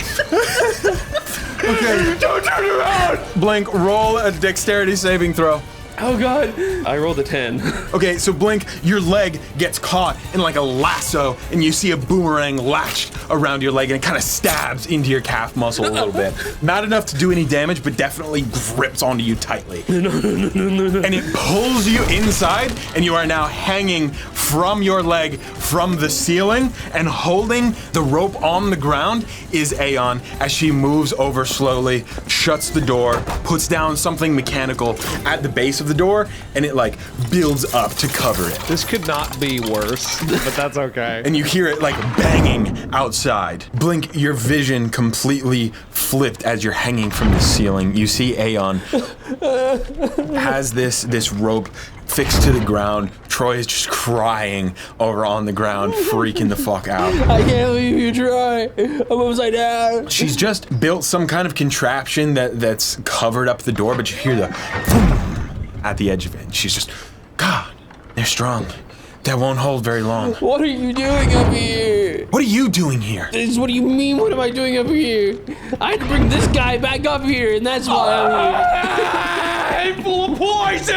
Okay. Don't turn around. Blink, roll a dexterity saving throw. Oh god! I rolled a 10. Okay, so Blink, your leg gets caught in like a lasso, and you see a boomerang latched around your leg, and it kind of stabs into your calf muscle a little bit. Not enough to do any damage, but definitely grips onto you tightly. No. And it pulls you inside, and you are now hanging from your leg from the ceiling, and holding the rope on the ground is Aeon as she moves over slowly, shuts the door, puts down something mechanical at the base of the door, and it like builds up to cover it. This could not be worse, but that's okay. And you hear it like banging outside. Blink, your vision completely flipped as you're hanging from the ceiling. You see Aeon has this rope fixed to the ground. Troy is just crying over on the ground, freaking the fuck out. I can't leave you, Troy. I'm upside down. She's just built some kind of contraption that's covered up the door, but you hear the boom at the edge of it. And she's just, God, they're strong. That won't hold very long. What are you doing up here? What are you doing here? What do you mean? What am I doing up here? I had to bring this guy back up here, and that's why I'm here. Full of poison!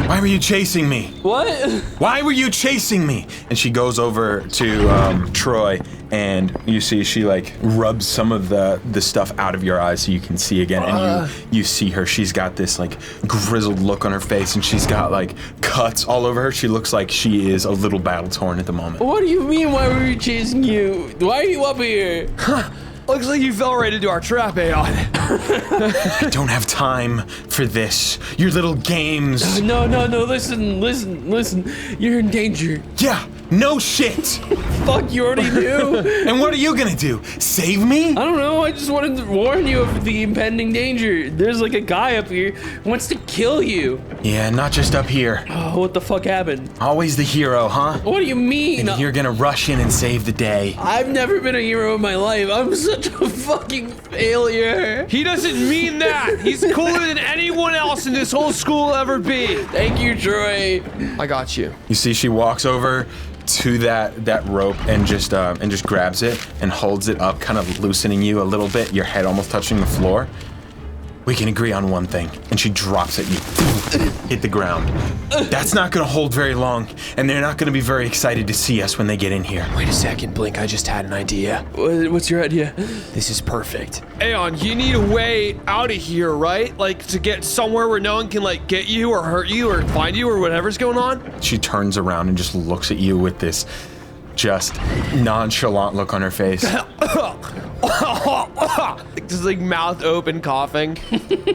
Why were you chasing me? What? Why were you chasing me? And she goes over to Troy, and you see she like rubs some of the stuff out of your eyes so you can see again. And you see her. She's got this like grizzled look on her face, and she's got like cuts all over her. She looks like she is a little battle torn at the moment. What do you mean? Why were we chasing you? Why are you up here? Looks like you fell right into our trap, Aeon. I don't have time for this. Your little games. No. Listen. You're in danger. Yeah, no shit. Fuck, you already knew. And what are you gonna do? Save me? I don't know. I just wanted to warn you of the impending danger. There's like a guy up here who wants to kill you. Yeah, not just up here. Oh, what the fuck happened? Always the hero, huh? What do you mean? And you're gonna rush in and save the day. I've never been a hero in my life. I'm such a fucking failure. He doesn't mean that. He's cooler than anyone else in this whole school will ever be. Thank you, Troy. I got you. You see she walks over to that rope and just grabs it and holds it up, kind of loosening you a little bit, your head almost touching the floor. We can agree on one thing. And she drops at you. Hit the ground. That's not gonna hold very long, and they're not gonna be very excited to see us when they get in here. Wait a second, Blink. I just had an idea. What's your idea? This is perfect. Aeon, you need a way out of here, right? Like to get somewhere where no one can like get you or hurt you or find you or whatever's going on. She turns around and just looks at you with this just nonchalant look on her face. Just like mouth open coughing.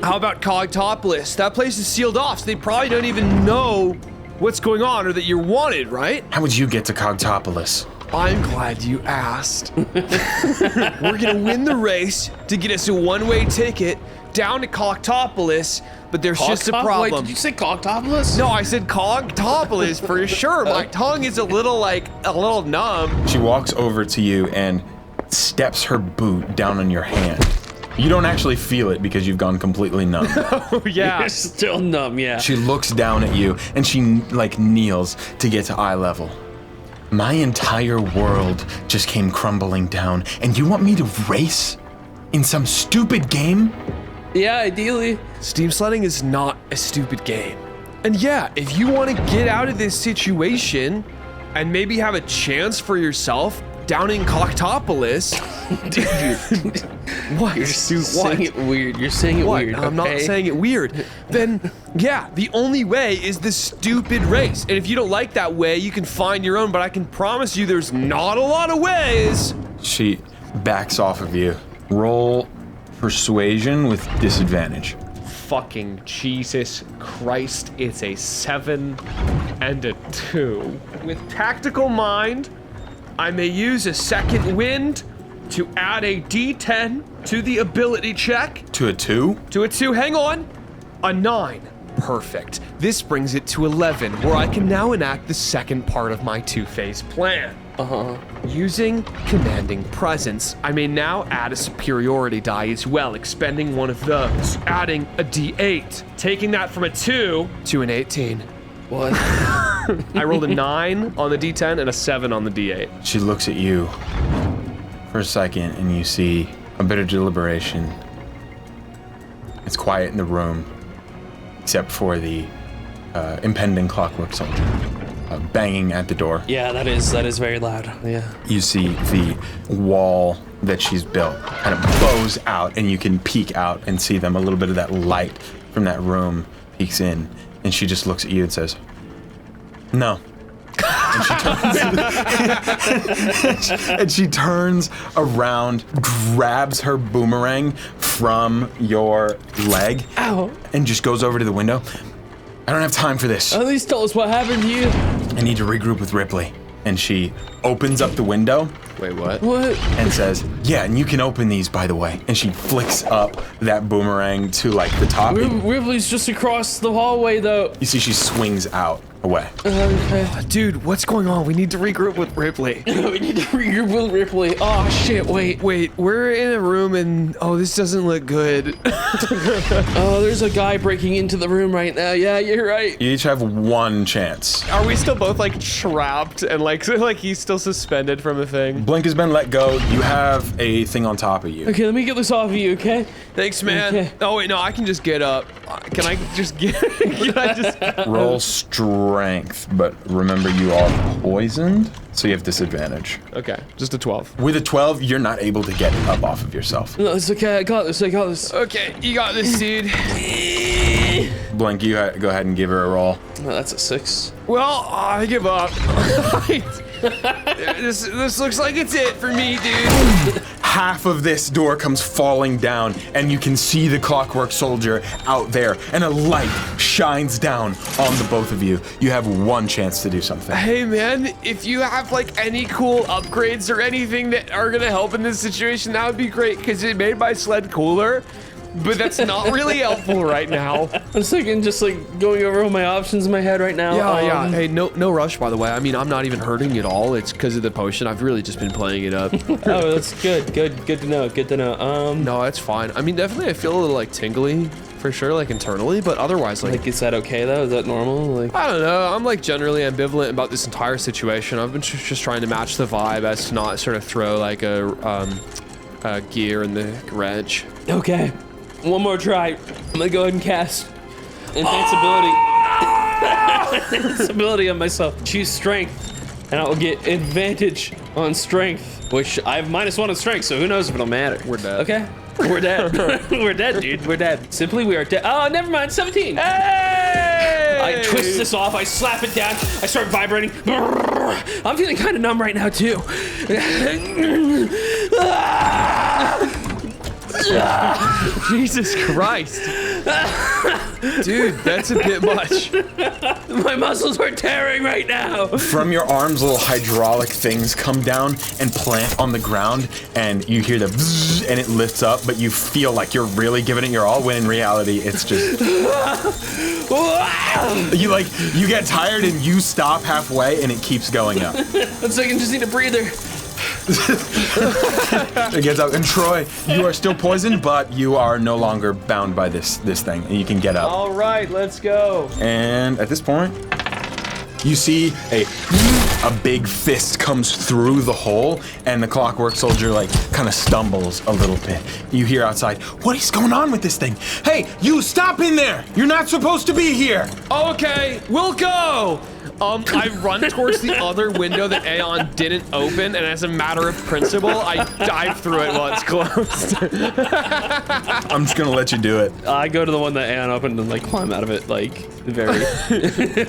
How about Cogtopolis? That place is sealed off, so they probably don't even know what's going on or that you're wanted, right? How would you get to Cogtopolis? I'm glad you asked. We're gonna win the race to get us a one-way ticket down to Cogtopolis, but there's just a problem. Wait, did you say Cogtopolis? No, I said Cogtopolis for sure. My tongue is a little numb. She walks over to you and steps her boot down on your hand. You don't actually feel it because you've gone completely numb. Oh, yeah. You're still numb, yeah. She looks down at you and she like kneels to get to eye level. My entire world just came crumbling down, and you want me to race in some stupid game? Yeah, ideally. Steam sledding is not a stupid game. And yeah, if you want to get out of this situation and maybe have a chance for yourself down in Cogtopolis. Dude, What? you're saying it weird. You're saying it What? weird. I'm not okay? saying it weird. Then, yeah, the only way is this stupid race. And if you don't like that way, you can find your own, but I can promise you there's not a lot of ways. She backs off of you. Roll persuasion with disadvantage. Fucking Jesus Christ, it's a 7 and a 2. With tactical mind, I may use a second wind to add a D10 to the ability check. To a 2? To a 2, hang on. A 9. Perfect. This brings it to 11, where I can now enact the second part of my two-phase plan. Using Commanding Presence, I may now add a superiority die as well, expending one of those, adding a D8, taking that from a 2 to an 18. What? I rolled a 9 on the D10 and a 7 on the D8. She looks at you for a second, and you see a bit of deliberation. It's quiet in the room, except for the impending Clockwork Soldier banging at the door. Yeah, that is very loud. Yeah. You see the wall that she's built kind of bows out, and you can peek out and see them. A little bit of that light from that room peeks in, and she just looks at you and says, "No." And she turns around, grabs her boomerang from your leg, Ow. and just goes over to the window. I don't have time for this. At least tell us what happened to you. I need to regroup with Ripley. And she opens up the window Wait, what? What? and says, yeah, and you can open these, by the way. And she flicks up that boomerang to like the top. Ripley's just across the hallway, though. You see she swings out away. Okay. Dude, what's going on? We need to regroup with Ripley. We need to regroup with Ripley. Oh, shit, wait. Wait, we're in a room and oh, this doesn't look good. Oh, there's a guy breaking into the room right now. Yeah, you're right. You each have one chance. Are we still both like trapped and like he's still suspended from a thing? Blink has been let go. You have a thing on top of you. Okay, let me get this off of you, okay? Thanks, man. Okay. Oh wait, no, I can just get up. Can I just get? Can I just? Roll strength, but remember you are poisoned, so you have disadvantage. Okay, just a 12. With a 12, you're not able to get up off of yourself. No, it's okay. I got this. Okay, you got this, dude. Blink, you go ahead and give her a roll. No, that's a 6. Well, I give up. This looks like it's it for me, dude. Half of this door comes falling down, and you can see the Clockwork Soldier out there, and a light shines down on the both of you. You have one chance to do something. Hey, man, if you have like any cool upgrades or anything that are gonna help in this situation, that would be great, because it made my sled cooler. But that's not really helpful right now. I'm thinking just like going over all my options in my head right now. Yeah. Hey, no rush, by the way. I mean, I'm not even hurting at all. It's because of the potion. I've really just been playing it up. Oh, that's good. Good to know. No, it's fine. I mean, definitely I feel a little like tingly for sure, like internally, but otherwise Like, is that okay though? Is that normal? Like, I don't know. I'm like generally ambivalent about this entire situation. I've been just trying to match the vibe as to not sort of throw like a gear in the wrench. okay. One more try. I'm gonna go ahead and cast invincibility. Invincibility on myself. Choose strength, and I will get advantage on strength, which I have -1 on strength, so who knows if it'll matter. We're dead. Okay. We're dead. We're dead, dude. We're dead. Simply, we are dead. Oh, never mind. 17. Hey! I twist this off. I slap it down. I start vibrating. I'm feeling kind of numb right now, too. Jesus Christ. Dude, that's a bit much. My muscles are tearing right now. From your arms, little hydraulic things come down and plant on the ground, and you hear the bzzz, and it lifts up, but you feel like you're really giving it your all, when in reality, it's just... you get tired and you stop halfway, and it keeps going up. 1 second, just need a breather. It gets up, and Troy, you are still poisoned, but you are no longer bound by this thing, and you can get up. All right, let's go. And at this point, you see a big fist comes through the hole, and the Clockwork Soldier like kind of stumbles a little bit. You hear outside, what is going on with this thing? Hey, you stop in there! You're not supposed to be here! Okay, we'll go. I run towards the other window that Aeon didn't open, and as a matter of principle, I dive through it while it's closed. I'm just gonna let you do it. I go to the one that Ann opened and like climb out of it like very,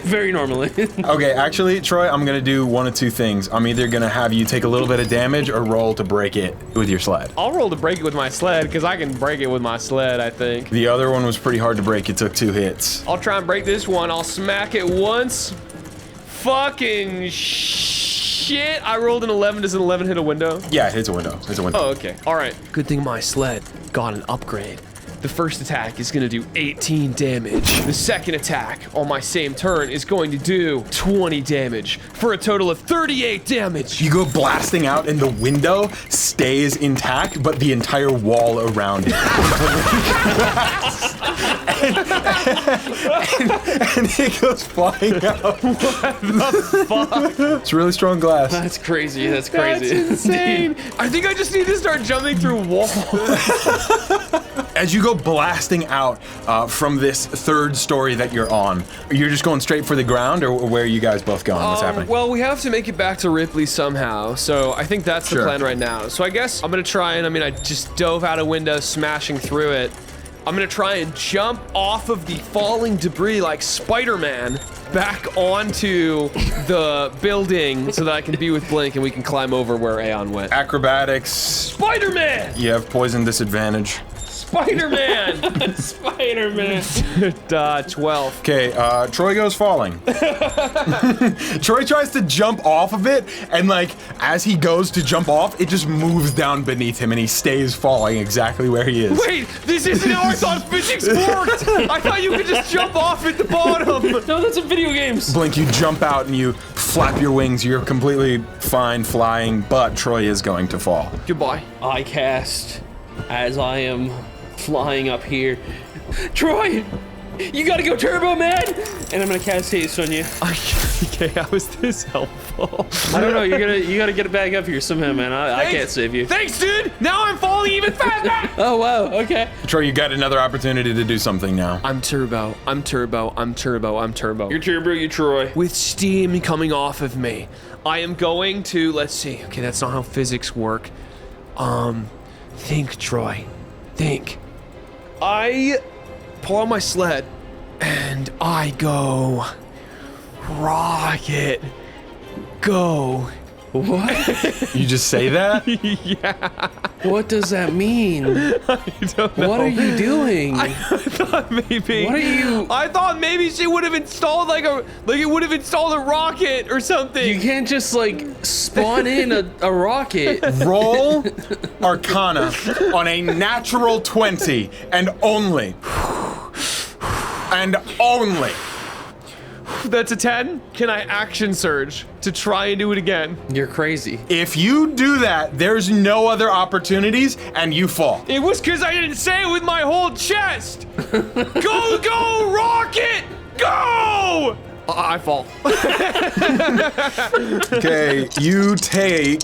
very normally. Okay, actually, Troy, I'm gonna do one of two things. I'm either gonna have you take a little bit of damage or roll to break it with your sled. I'll roll to break it with my sled, because I can break it with my sled, I think. The other one was pretty hard to break. It took 2 hits. I'll try and break this one. I'll smack it once. Fucking shit. I rolled an 11. Does an 11 hit a window? Yeah, it hits a window. It's a window. Oh, okay. All right. Good thing my sled got an upgrade. The first attack is going to do 18 damage. The second attack on my same turn is going to do 20 damage for a total of 38 damage. You go blasting out, and the window stays intact, but the entire wall around it. and it goes flying out. What the fuck? It's really strong glass. That's crazy. That's crazy. That's insane. I think I just need to start jumping through walls. As you go blasting out from this 3rd story that you're on, you're just going straight for the ground, or where are you guys both going? What's happening? Well, we have to make it back to Ripley somehow, so I think that's the Sure. plan right now. So I guess I'm gonna try and, I just dove out a window, smashing through it. I'm gonna try and jump off of the falling debris like Spider-Man back onto the building so that I can be with Blink and we can climb over where Aeon went. Acrobatics. Spider-Man! You have poison disadvantage. Spider-Man. Spider-Man. 12. Okay, Troy goes falling. Troy tries to jump off of it, and like as he goes to jump off, it just moves down beneath him, and he stays falling exactly where he is. Wait, this isn't how I thought physics worked. I thought you could just jump off at the bottom. No, that's in video games. Blink, you jump out and you flap your wings. You're completely fine flying, but Troy is going to fall. Goodbye. I cast as I am flying up here. Troy, you gotta go turbo, man! And I'm gonna cast haste on you. Okay, how is this helpful? I don't know. You gotta get it back up here somehow, man. I can't save you. Thanks, dude. Now I'm falling even faster. Oh wow. Okay. Troy, you got another opportunity to do something now. I'm turbo. I'm turbo. I'm turbo. I'm turbo. You're turbo, you Troy. With steam coming off of me, I am going to, let's see. Okay, that's not how physics work. Think, Troy. Think. I pull out my sled and I go rocket. Go. What? You just say that? Yeah. What does that mean? I don't know. What are you doing? I thought maybe. What are you? I thought maybe she would have installed like it would have installed a rocket or something. You can't just like spawn in a rocket. Roll Arcana on a natural 20 and only. And only. That's a 10. Can I action surge to try and do it again? You're crazy. If you do that, there's no other opportunities and you fall. It was because I didn't say it with my whole chest. Go, rocket! Go! I fall. Okay, you take.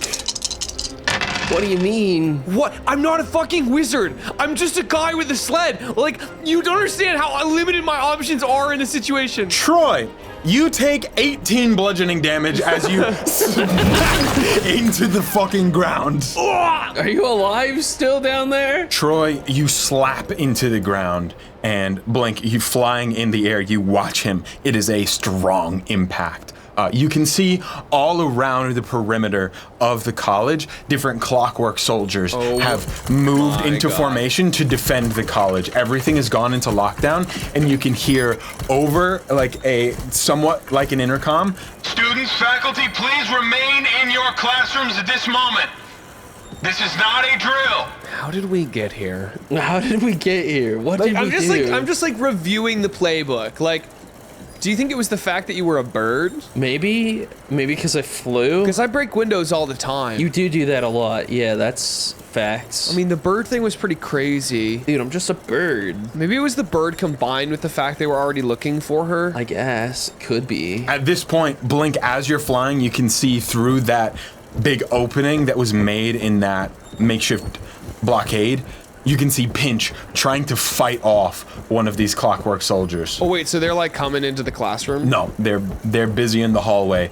What do you mean? What? I'm not a fucking wizard. I'm just a guy with a sled. Like, you don't understand how limited my options are in a situation. Troy, you take 18 bludgeoning damage as you smack into the fucking ground. Are you alive still down there? Troy, you slap into the ground, and Blink, you flying in the air, you watch him. It is a strong impact. You can see all around the perimeter of the college, different clockwork soldiers have moved into formation to defend the college. Everything has gone into lockdown, and you can hear over like somewhat like an intercom. Students, faculty, please remain in your classrooms at this moment. This is not a drill. How did we get here? How did we get here? What did we do? I'm just like reviewing the playbook. Like, do you think it was the fact that you were a bird? Maybe because I flew. Because I break windows all the time. You do that a lot. Yeah, that's facts. I mean, the bird thing was pretty crazy. Dude, I'm just a bird. Maybe it was the bird combined with the fact they were already looking for her. I guess. Could be. At this point, Blink, as you're flying, you can see through that big opening that was made in that makeshift blockade. You can see Pinch trying to fight off one of these clockwork soldiers. Oh wait, so they're like coming into the classroom? No, they're busy in the hallway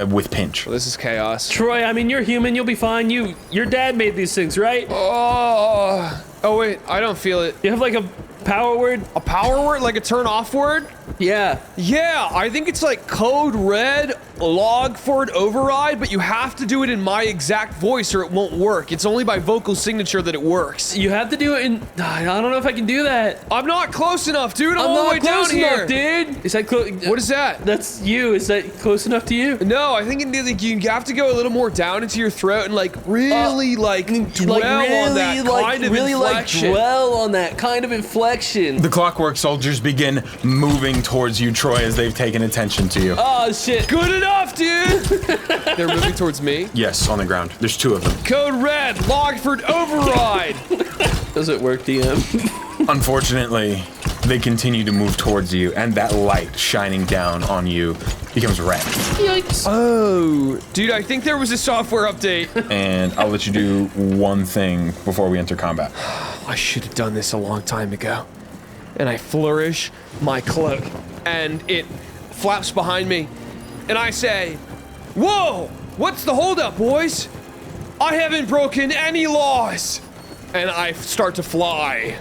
with Pinch. Well, this is chaos. Troy, I mean, you're human. You'll be fine. Your dad made these things, right? Oh wait, I don't feel it. You have like a power word? A power word? Like a turn off word? Yeah. Yeah, I think it's like code red log forward override, but you have to do it in my exact voice or it won't work. It's only by vocal signature that it works. You have to do it in. I don't know if I can do that. I'm not close enough, dude. I'm I'm all the not way down close here. enough, dude. Is that close? What is that? That's you. Is that close enough to you? No, I think you have to go a little more down into your throat and like really dwell on that kind of inflection. Dwell on that kind of inflection. The clockwork soldiers begin moving towards you, Troy, as they've taken attention to you. Oh shit. Good enough, dude. They're moving towards me. Yes, on the ground. There's two of them. Code red, Logford override. Does it work, DM? Unfortunately, they continue to move towards you, and that light shining down on you becomes red. Yikes. Oh, dude, I think there was a software update. And I'll let you do one thing before we enter combat. I should have done this a long time ago. And I flourish my cloak, and it flaps behind me, and I say, "Whoa, what's the holdup, boys? I haven't broken any laws." And I start to fly.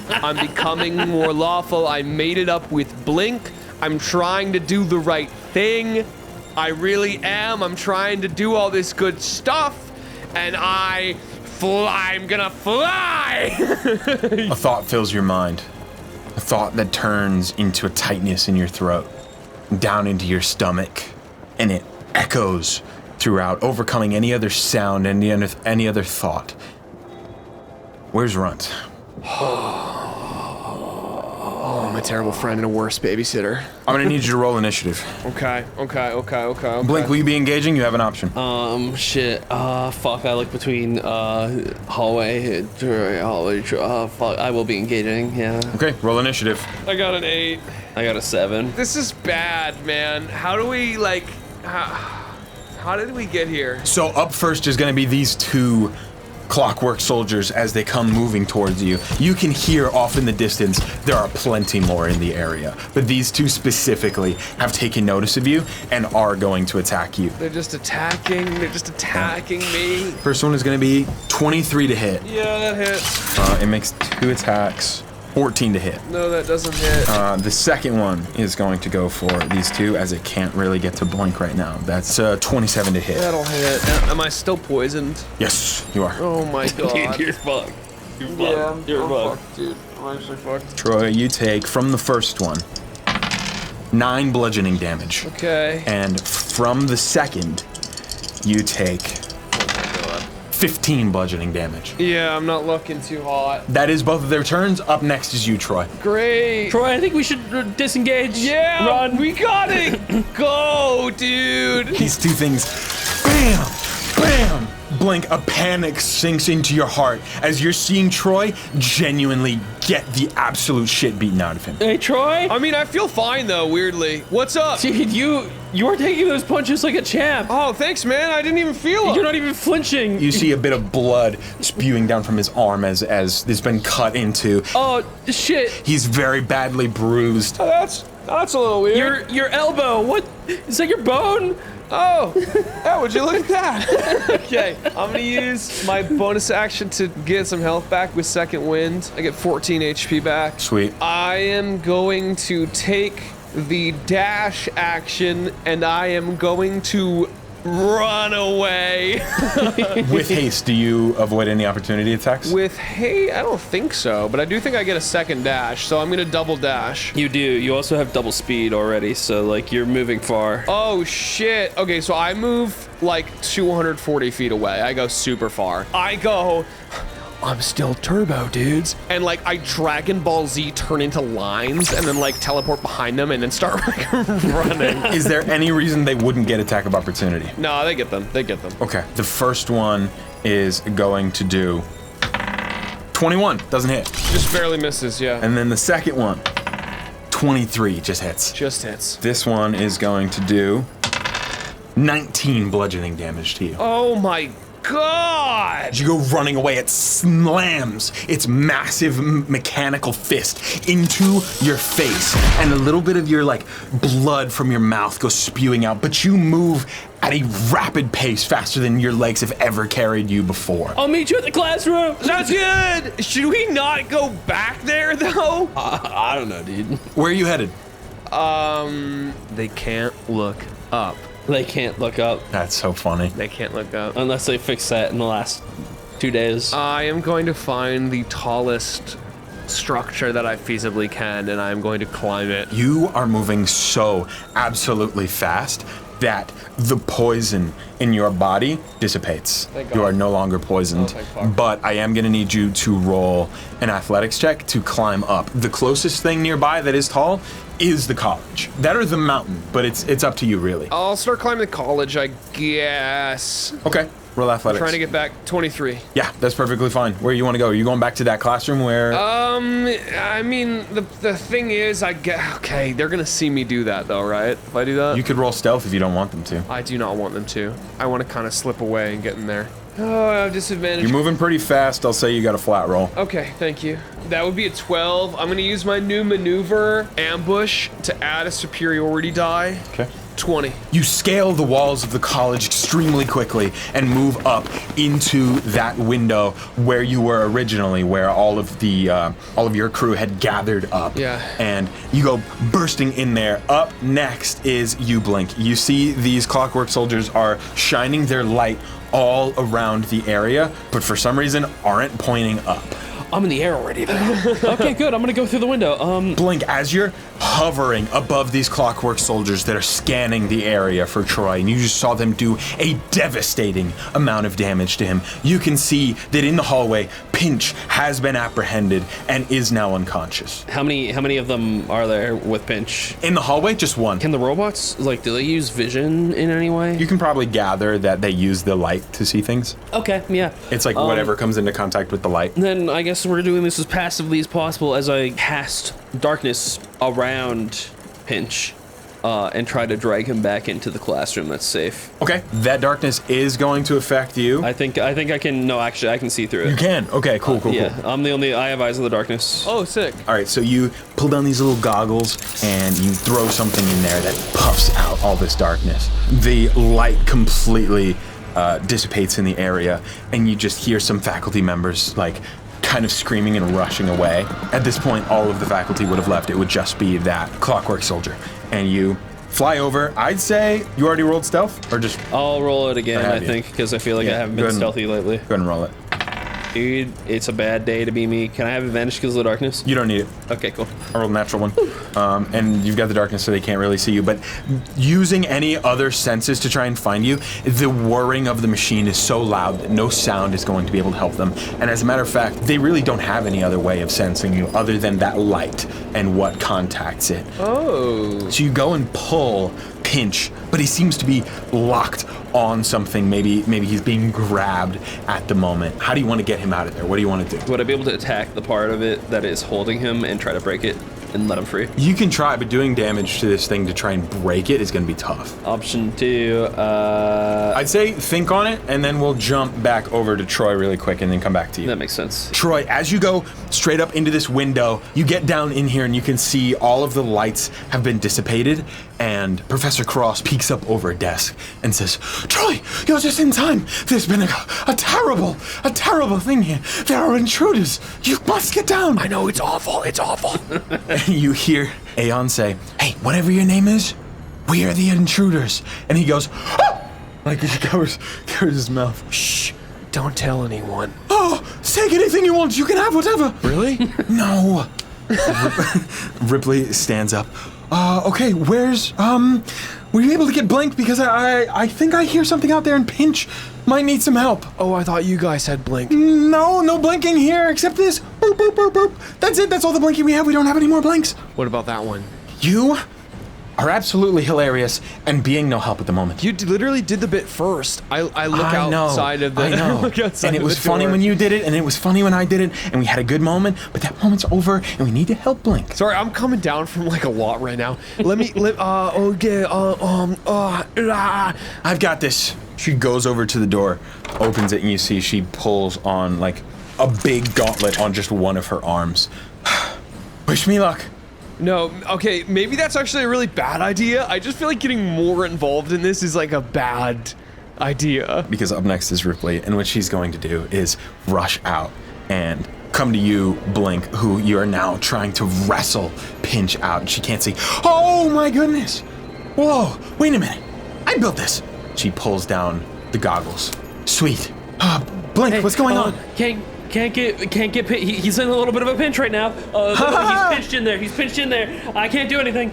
I'm becoming more lawful. I made it up with Blink. I'm trying to do the right thing. I really am. I'm trying to do all this good stuff, and I fly. I'm gonna fly. A thought fills your mind. A thought that turns into a tightness in your throat, down into your stomach, and it echoes throughout, overcoming any other sound, any other thought. Where's Runt? Oh, I'm a terrible friend and a worse babysitter. I'm gonna need you to roll initiative. Okay. Blink, will you be engaging? You have an option. Shit. Fuck. I look between hallway. Fuck. I will be engaging. Yeah. Okay, roll initiative. I got an 8. I got a 7. This is bad, man. How do we like? How did we get here? So up first is gonna be these two clockwork soldiers as they come moving towards you. You can hear off in the distance there are plenty more in the area, but these two specifically have taken notice of you and are going to attack you. They're just attacking me. First one is going to be 23 to hit. Yeah, that hits. It makes 2 attacks, 14 to hit. No, that doesn't hit. The second one is going to go for these two as it can't really get to blink right now. That's 27 to hit. That'll hit. Am I still poisoned? Yes, you are. Oh my god. Dude, you're fucked. You're fucked. Yeah, You're I'm fucked. fucked, dude. I'm actually fucked. Troy, you take from the first one 9 bludgeoning damage. Okay. And from the second, you take 15 bludgeoning damage. Yeah, I'm not looking too hot. That is both of their turns. Up next is you, Troy. Great. Troy, I think we should disengage. Yeah, Run. we got it. Go, dude. These two things, bam, bam, blink. A panic sinks into your heart as you're seeing Troy genuinely get the absolute shit beaten out of him. Hey, Troy. I mean, I feel fine though, weirdly. What's up? Dude, you're taking those punches like a champ. Oh, thanks, man. I didn't even feel it. You're not even flinching. You see a bit of blood spewing down from his arm as it's been cut into. Oh, shit. He's very badly bruised. That's a little weird. Your elbow. What? Is that your bone? Oh, would you look at that? Okay, I'm gonna use my bonus action to get some health back with Second Wind. I get 14 HP back. Sweet. I am going to take the dash action and I am going to run away. With haste, do you avoid any opportunity attacks? With hey, I don't think so, but I do think I get a second dash, so I'm gonna double dash. You do. You also have double speed already, so like you're moving far. Oh shit. Okay, so I move like 240 feet away. I go super far. I'm still turbo, dudes. And like I Dragon Ball Z turn into lines and then like teleport behind them and then start like running. Is there any reason they wouldn't get attack of opportunity? No, they get them. Okay, the first one is going to do 21, doesn't hit. Just barely misses, yeah. And then the second one, 23, just hits. Just hits. This one is going to do 19 bludgeoning damage to you. Oh my god! As you go running away, it slams its massive mechanical fist into your face, and a little bit of your like blood from your mouth goes spewing out, but you move at a rapid pace, faster than your legs have ever carried you before. I'll meet you at the classroom. That's good! Should we not go back there though? I don't know, dude. Where are you headed? They can't look up. They can't look up That's so funny. They can't look up. unless they fix that in the last 2 days. I am going to find the tallest structure that I feasibly can, and I'm going to climb it. You are moving so absolutely fast that the poison in your body dissipates. Thank You God. are no longer poisoned. Oh, thank fuck. But I am gonna need you to roll an athletics check to climb up. The closest thing nearby that is tall is the college. That or the mountain, but it's up to you really. I'll start climbing the college, I guess. Okay, roll athletics. Trying to get back 23. Yeah, that's perfectly fine. Where you want to go? Are you going back to that classroom where? I mean, the thing is, okay, they're gonna see me do that though, right? If I do that? You could roll stealth if you don't want them to. I do not want them to. I want to kind of slip away and get in there. Oh, I have disadvantage. You're moving pretty fast. I'll say you got a flat roll. Okay, thank you. That would be a 12. I'm gonna use my new maneuver, ambush, to add a superiority die. Okay. 20. You scale the walls of the college extremely quickly and move up into that window where you were originally, where all of your crew had gathered up. Yeah. And you go bursting in there. Up next is you, Blink. You see these clockwork soldiers are shining their light all around the area, but for some reason aren't pointing up. I'm in the air already, though. Okay, good. I'm gonna go through the window. Blink, as you're hovering above these clockwork soldiers that are scanning the area for Troy, and you just saw them do a devastating amount of damage to him, you can see that in the hallway, Pinch has been apprehended and is now unconscious. How many of them are there with Pinch? In the hallway, just one. Can the robots, like, do they use vision in any way? You can probably gather that they use the light to see things. Okay, yeah. It's like whatever comes into contact with the light. Then I guess we're doing this as passively as possible as I cast darkness around Pinch and try to drag him back into the classroom that's safe. Okay, that darkness is going to affect you. I think I can. No, actually, I can see through it. You can. Okay, cool. Yeah, I'm the only. I have eyes of the darkness. Oh, sick. All right, so you pull down these little goggles and you throw something in there that puffs out all this darkness. The light completely dissipates in the area, and you just hear some faculty members like kind of screaming and rushing away. At this point, all of the faculty would have left. It would just be that clockwork soldier. And you fly over. I'd say you already rolled stealth, or just... I'll roll it again, Or I have you? think, because I feel like I haven't go been ahead and- stealthy lately. Go ahead and roll it. Dude, it's a bad day to be me. Can I have advantage because of the darkness? You don't need it. Okay, cool. I rolled a natural one. And you've got the darkness, so they can't really see you. But using any other senses to try and find you, the whirring of the machine is so loud that no sound is going to be able to help them. And as a matter of fact, they really don't have any other way of sensing you other than that light and what contacts it. Oh. So you go and pull Pinch, but he seems to be locked on something. Maybe he's being grabbed at the moment. How do you want to get him out of there? What do you want to do? Would I be able to attack the part of it that is holding him and try to break it and let him free? You can try, but doing damage to this thing to try and break it is going to be tough. Option 2, I'd say think on it, and then we'll jump back over to Troy really quick and then come back to you. that makes sense. Troy, as you go straight up into this window, you get down in here and you can see all of the lights have been dissipated, and Professor Cross peeks up over a desk and says, Troy, you're just in time. There's been a terrible thing here. There are intruders. You must get down. I know, it's awful. It's awful. And you hear Aeon say, hey, whatever your name is, we are the intruders. And he goes, ah! Like he covers his mouth. Shh. Don't tell anyone. Oh, say anything you want. You can have whatever. Really? No. Ripley stands up. Okay, where's, were you able to get Blink? Because I think I hear something out there and Pinch might need some help. Oh, I thought you guys had Blink. No blinking here except this. Boop, boop, boop, boop. That's it. That's all the blinking we have. We don't have any more blinks. What about that one? You are absolutely hilarious and being no help at the moment. You literally did the bit first. I look outside of the. I know. look outside And it of was the funny door. when you did it, and it was funny when I did it, and we had a good moment, but that moment's over, and we need to help Blink. Sorry, I'm coming down from like a lot right now. I've got this. She goes over to the door, opens it, and you see she pulls on like a big gauntlet on just one of her arms. Wish me luck. No, okay, maybe that's actually a really bad idea. I just feel like getting more involved in this is like a bad idea. Because up next is Ripley, and what she's going to do is rush out and come to you, Blink, who you are now trying to wrestle Pinch out. She can't see. Oh my goodness! Whoa, wait a minute. I built this. She pulls down the goggles. Sweet. Blink, what's going on? Can't get he's in a little bit of a pinch right now. He's pinched in there. He's pinched in there. I can't do anything.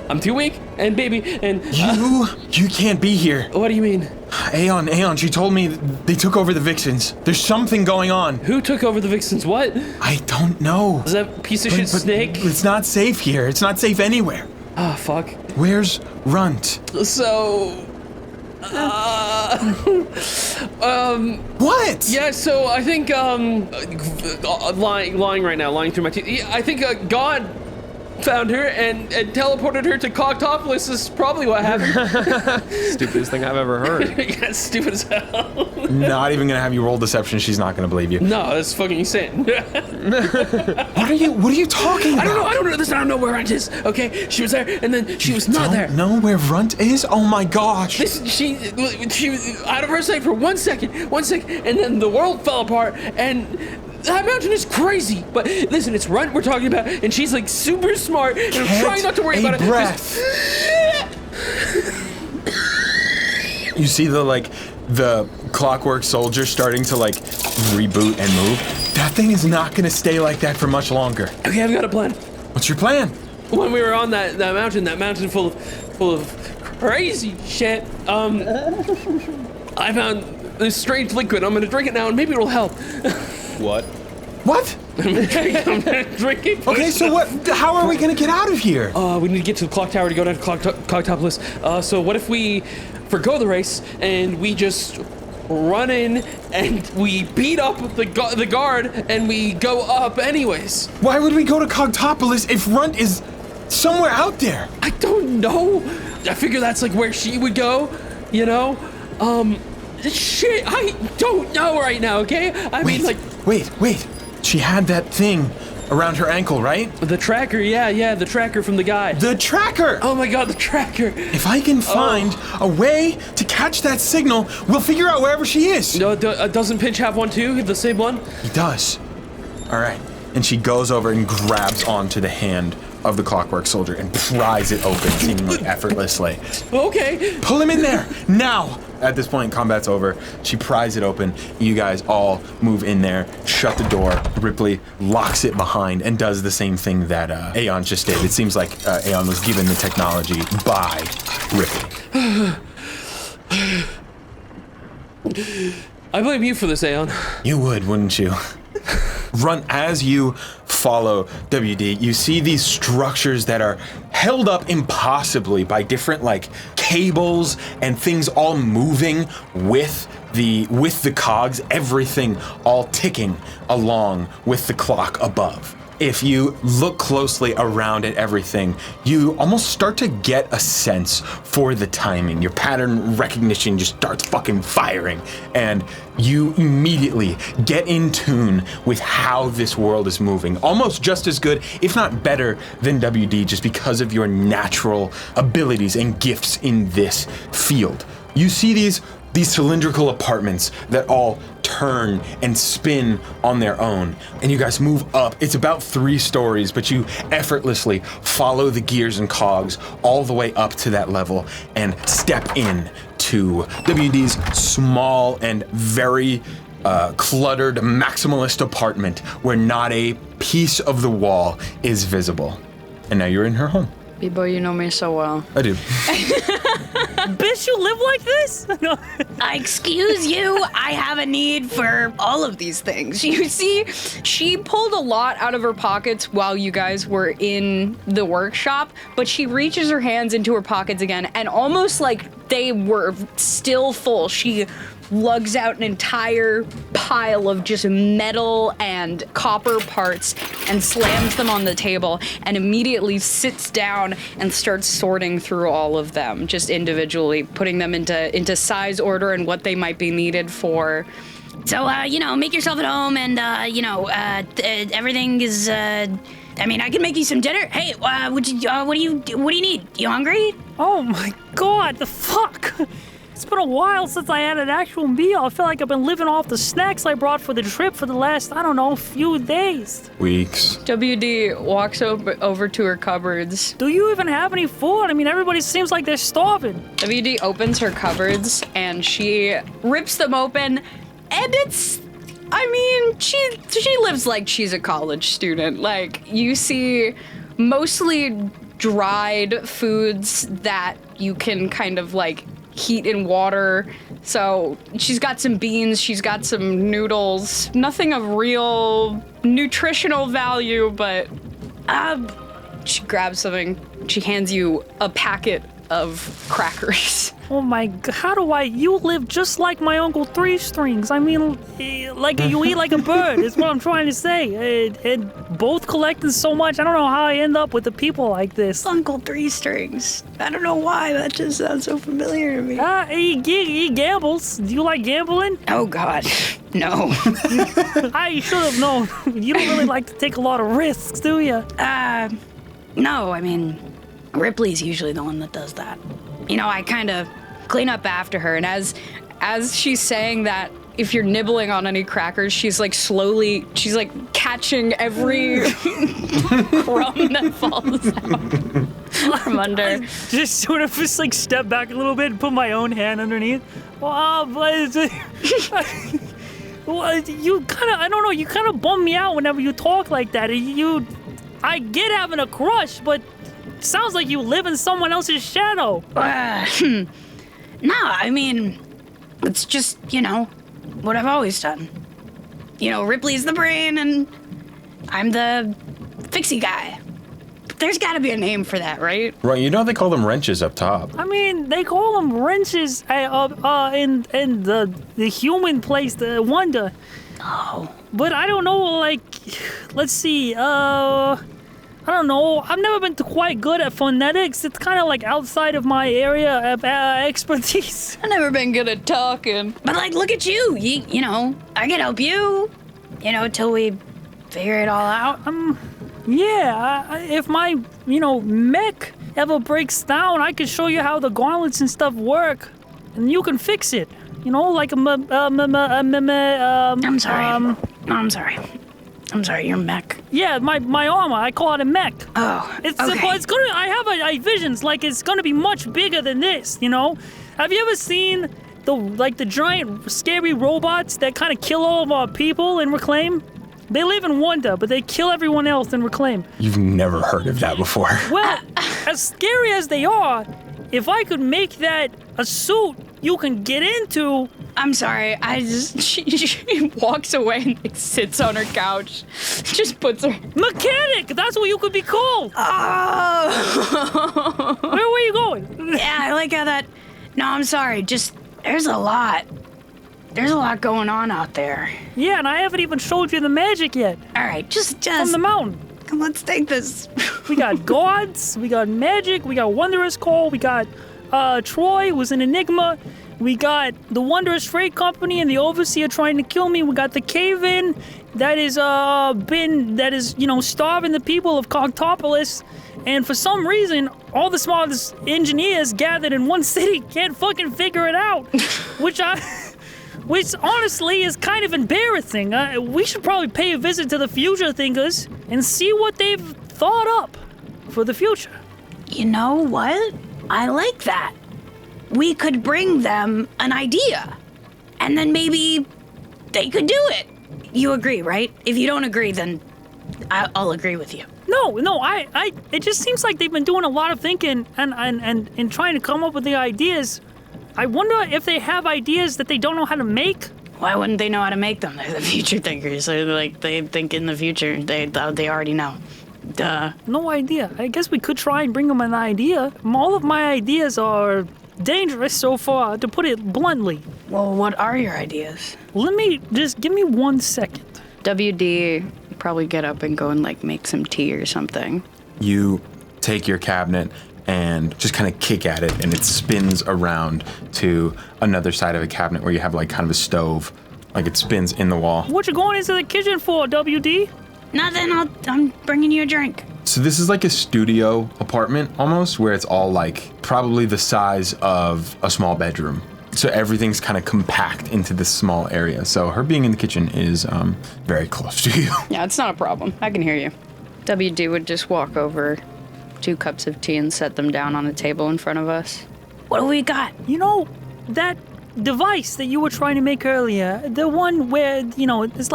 I'm too weak. And baby, and You can't be here. what do you mean? Aeon, she told me they took over the Vixens. There's something going on. Who took over the Vixens? What? I don't know. Is that piece of shit But snake? It's not safe here. It's not safe anywhere. Ah, fuck. Where's Runt? So, What? yeah, so I think, lying right now, lying through my teeth. Yeah, I think, God found her and teleported her to Cogtopolis is probably what happened. Stupidest thing I've ever heard. Yeah, stupid as hell. Not even gonna have you roll deception. She's not gonna believe you. No, that's fucking insane. What are you talking about? I don't know this. I don't know where Runt is. Okay, she was there, and then she was not there. Don't know where Runt is? Oh my gosh. She was out of her sight for 1 second, and then the world fell apart, and that mountain is crazy. But listen, it's Runt we're talking about, and she's like super smart, and I'm trying not to worry about it. Breath. You see the the Clockwork Soldier starting to like reboot and move. That thing is not gonna stay like that for much longer. Okay, I've got a plan. What's your plan? When we were on that mountain full of crazy shit, I found this strange liquid. I'm gonna drink it now, and maybe it'll help. What? What? I'm gonna drink it. Okay, so what? How are we gonna get out of here? We need to get to the clock tower to go down to Clocktopolis. So what if we forgo the race and we just run in and we beat up the guard and we go up anyways? Why would we go to Cogtopolis if Runt is somewhere out there? I don't know. I figure that's like where she would go, you know? Shit, I don't know right now, okay? I mean, like... Wait. She had that thing around her ankle, right? The tracker, yeah, the tracker from the guy. The tracker! Oh my god, the tracker! If I can find a way to catch that signal, we'll figure out wherever she is. No, doesn't Pinch have one too? The same one? He does. All right. And she goes over and grabs onto the hand of the Clockwork Soldier and pries it open seemingly effortlessly. Okay. Pull him in there, now! At this point, combat's over. She pries it open. You guys all move in there, shut the door. Ripley locks it behind and does the same thing that Aeon just did. It seems like Aeon was given the technology by Ripley. I blame you for this, Aeon. You would, wouldn't you? Run as you follow WD. You see these structures that are held up impossibly by different like cables and things all moving with the cogs, everything all ticking along with the clock above. If you look closely around at everything, you almost start to get a sense for the timing. Your pattern recognition just starts fucking firing, and you immediately get in tune with how this world is moving. Almost just as good, if not better, than WD, just because of your natural abilities and gifts in this field. You see these cylindrical apartments that all turn and spin on their own, and you guys move up. It's about 3 stories, but you effortlessly follow the gears and cogs all the way up to that level and step in to WD's small and very cluttered maximalist apartment where not a piece of the wall is visible. And now you're in her home. Bebo, you know me so well. I do. Bitch, you live like this? Excuse you, I have a need for all of these things. You see, she pulled a lot out of her pockets while you guys were in the workshop, but she reaches her hands into her pockets again, and almost like they were still full, she lugs out an entire pile of just metal and copper parts and slams them on the table and immediately sits down and starts sorting through all of them, just individually, putting them into size order and what they might be needed for. So, make yourself at home and, everything is, I can make you some dinner. Hey, what do you need? You hungry? Oh my god, the fuck? It's been a while since I had an actual meal. I feel like I've been living off the snacks I brought for the trip for the last, few days. Weeks. WD walks over to her cupboards. Do you even have any food? Everybody seems like they're starving. WD opens her cupboards and she rips them open, and she lives like she's a college student. Like, you see mostly dried foods that you can kind of like heat in water. So she's got some beans, she's got some noodles, nothing of real nutritional value, but she grabs something. She hands you a packet of crackers. Oh my god, you live just like my Uncle Three Strings. Like you eat like a bird, is what I'm trying to say. And both collecting so much, I don't know how I end up with the people like this. Uncle Three Strings. I don't know why, that just sounds so familiar to me. He gambles. Do you like gambling? Oh god, no. I should have known. You don't really like to take a lot of risks, do you? No, Ripley's usually the one that does that. I kind of clean up after her, and as she's saying that, if you're nibbling on any crackers, she's like catching every crumb that falls out from under. Just sort of just like step back a little bit and put my own hand underneath. Wow, but well, you kind of, I don't know, you kind of bum me out whenever you talk like that. I get having a crush, but it sounds like you live in someone else's shadow. No, I mean, it's just, what I've always done. Ripley's the brain and I'm the fixie guy. There's got to be a name for that, right? Right, they call them wrenches up top. I mean, they call them wrenches in the human place, the Wonder. Oh. But I don't know, like, let's see, I don't know. I've never been quite good at phonetics. It's kind of like outside of my area of expertise. I've never been good at talking. But, like, look at you. I can help you, till we figure it all out. Yeah, if my, mech ever breaks down, I can show you how the gauntlets and stuff work, and you can fix it. Like I'm sorry. I'm sorry. I'm sorry, your mech. Yeah, my armor. I call it a mech. Oh, it's okay. I have visions like it's gonna be much bigger than this. Have you ever seen the giant scary robots that kind of kill all of our people in Reclaim? They live in Wonder, but they kill everyone else in Reclaim. You've never heard of that before. Well, as scary as they are, if I could make that a suit you can get into... I'm sorry, she walks away and sits on her couch. Just puts her... Mechanic! That's what you could be called! Oh! Where were you going? Yeah, I like how that... No, I'm sorry, just... There's a lot going on out there. Yeah, and I haven't even showed you the magic yet. All right, just... From the mountain. Come, let's take this. We got gods, we got magic, we got Wondrous Call, we got Troy, who's an enigma. We got the Wondrous Freight Company and the Overseer trying to kill me. We got the Cave-In that is starving the people of Cogtopolis. And for some reason, all the smartest engineers gathered in one city can't fucking figure it out, which honestly is kind of embarrassing. We should probably pay a visit to the Future Thinkers and see what they've thought up for the future. You know what? I like that. We could bring them an idea, and then maybe they could do it. You agree, right? If you don't agree, then I'll agree with you. No, it just seems like they've been doing a lot of thinking and trying to come up with the ideas. I wonder if they have ideas that they don't know how to make. Why wouldn't they know how to make them? They're the future thinkers. They think in the future. They already know. Duh. No idea. I guess we could try and bring them an idea. All of my ideas are dangerous so far, to put it bluntly. Well, what are your ideas? Give me 1 second. WD probably get up and go and make some tea or something. You take your cabinet and just kind of kick at it, and it spins around to another side of a cabinet where you have kind of a stove. It spins in the wall. What you going into the kitchen for, WD? Nothing, I'm bringing you a drink. So this is like a studio apartment almost, where it's all probably the size of a small bedroom. So everything's kind of compact into this small area. So her being in the kitchen is very close to you. Yeah, it's not a problem. I can hear you. WD would just walk over, 2 cups of tea, and set them down on a table in front of us. What do we got? That device that you were trying to make earlier, the one where, it's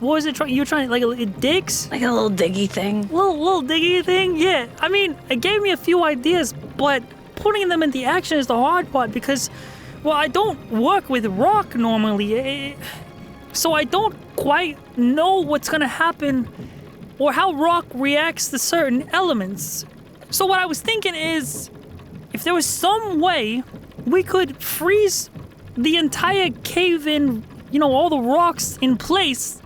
what was it? You were trying, it digs? Like a little diggy thing. Little diggy thing? Yeah. I mean, it gave me a few ideas, but putting them into action is the hard part because, I don't work with rock normally. So I don't quite know what's going to happen or how rock reacts to certain elements. So what I was thinking is, if there was some way we could freeze the entire cave-in, all the rocks in place,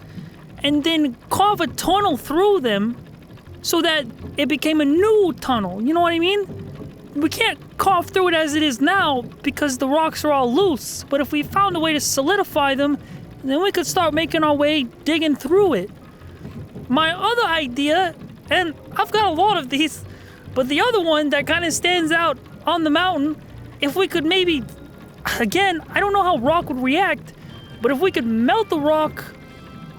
and then carve a tunnel through them so that it became a new tunnel. You know what I mean? We can't carve through it as it is now because the rocks are all loose. But if we found a way to solidify them, then we could start making our way digging through it. My other idea, and I've got a lot of these, but the other one that kind of stands out on the mountain, if we could maybe, again, I don't know how rock would react, But if we could melt the rock,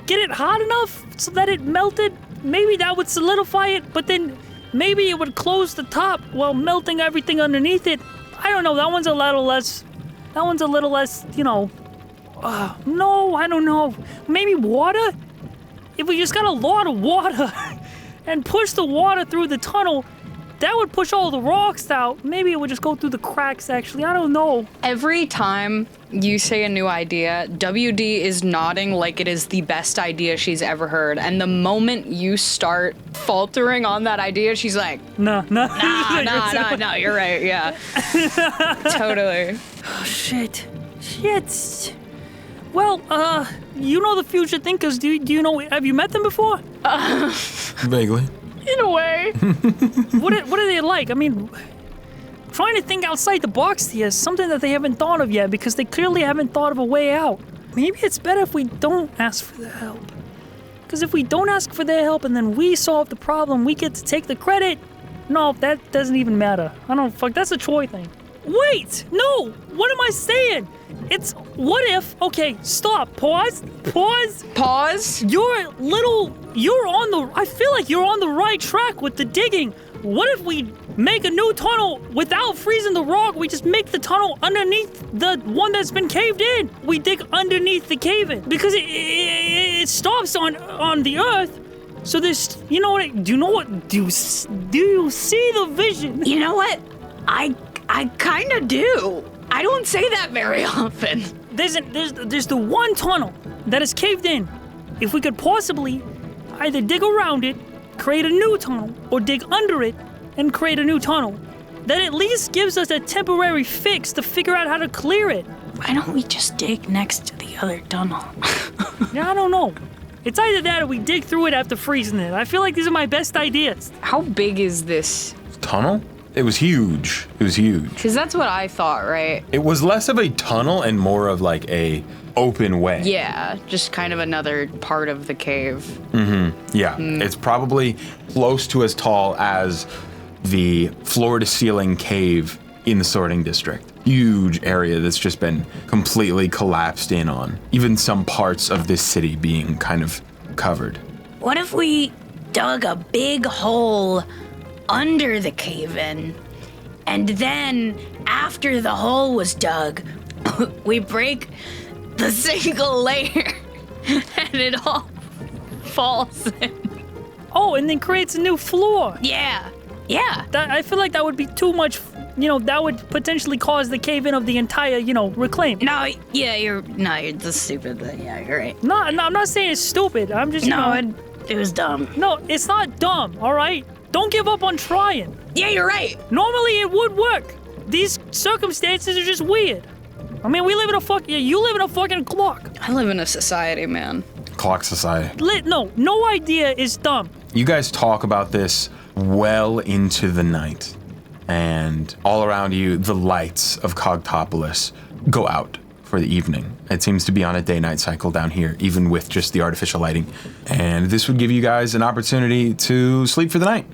get it hot enough so that it melted, maybe that would solidify it, but then maybe it would close the top while melting everything underneath it. I don't know, that one's a little less, you know, no, I don't know. Maybe water? If we just got a lot of water and push the water through the tunnel, that would push all the rocks out. Maybe it would just go through the cracks, actually. I don't know. Every time you say a new idea, WD is nodding like it is the best idea she's ever heard. And the moment you start faltering on that idea, she's like, No. nah, you're right, yeah. Totally. Oh, shit. Well, you know the Future Thinkers. Do you know, have you met them before? Vaguely. In a way. What are they like? I mean, trying to think outside the box here, something that they haven't thought of yet, because they clearly haven't thought of a way out. Maybe it's better if we don't ask for their help. Because if we don't ask for their help and then we solve the problem, we get to take the credit. No, that doesn't even matter. That's a Troy thing. Wait, no, what am I saying? It's, what if, okay, stop, pause. I feel like you're on the right track with the digging. What if we make a new tunnel without freezing the rock? We just make the tunnel underneath the one that's been caved in. We dig underneath the cave-in because it stops on the earth. So there's, you know what? Do you see the vision? You know what? I kind of do. I don't say that very often. There's the one tunnel that is caved in. If we could possibly either dig around it, create a new tunnel, or dig under it and create a new tunnel, that at least gives us a temporary fix to figure out how to clear it. Why don't we just dig next to the other tunnel? Yeah, I don't know. It's either that or we dig through it after freezing it. I feel like these are my best ideas. How big is this? Tunnel? It was huge. Because that's what I thought, right? It was less of a tunnel and more of like a open way. Yeah, just kind of another part of the cave. Yeah, it's probably close to as tall as the floor-to-ceiling cave in the Sorting District. Huge area that's just been completely collapsed in on. Even some parts of this city being kind of covered. What if we dug a big hole under the cave-in, and then after the hole was dug, we break the single layer and it all falls in? Oh, and then creates a new floor. Yeah. I feel like that would be too much, that would potentially cause the cave-in of the entire, reclaim. You're just stupid, but yeah, you're right. No, I'm not saying it's stupid. I'm just, It was dumb. No, it's not dumb, all right? Don't give up on trying. Yeah, you're right. Normally it would work. These circumstances are just weird. I mean, you live in a fucking clock. I live in a society, man. Clock society. No idea is dumb. You guys talk about this well into the night, and all around you, the lights of Cogtopolis go out for the evening. It seems to be on a day-night cycle down here, even with just the artificial lighting. And this would give you guys an opportunity to sleep for the night.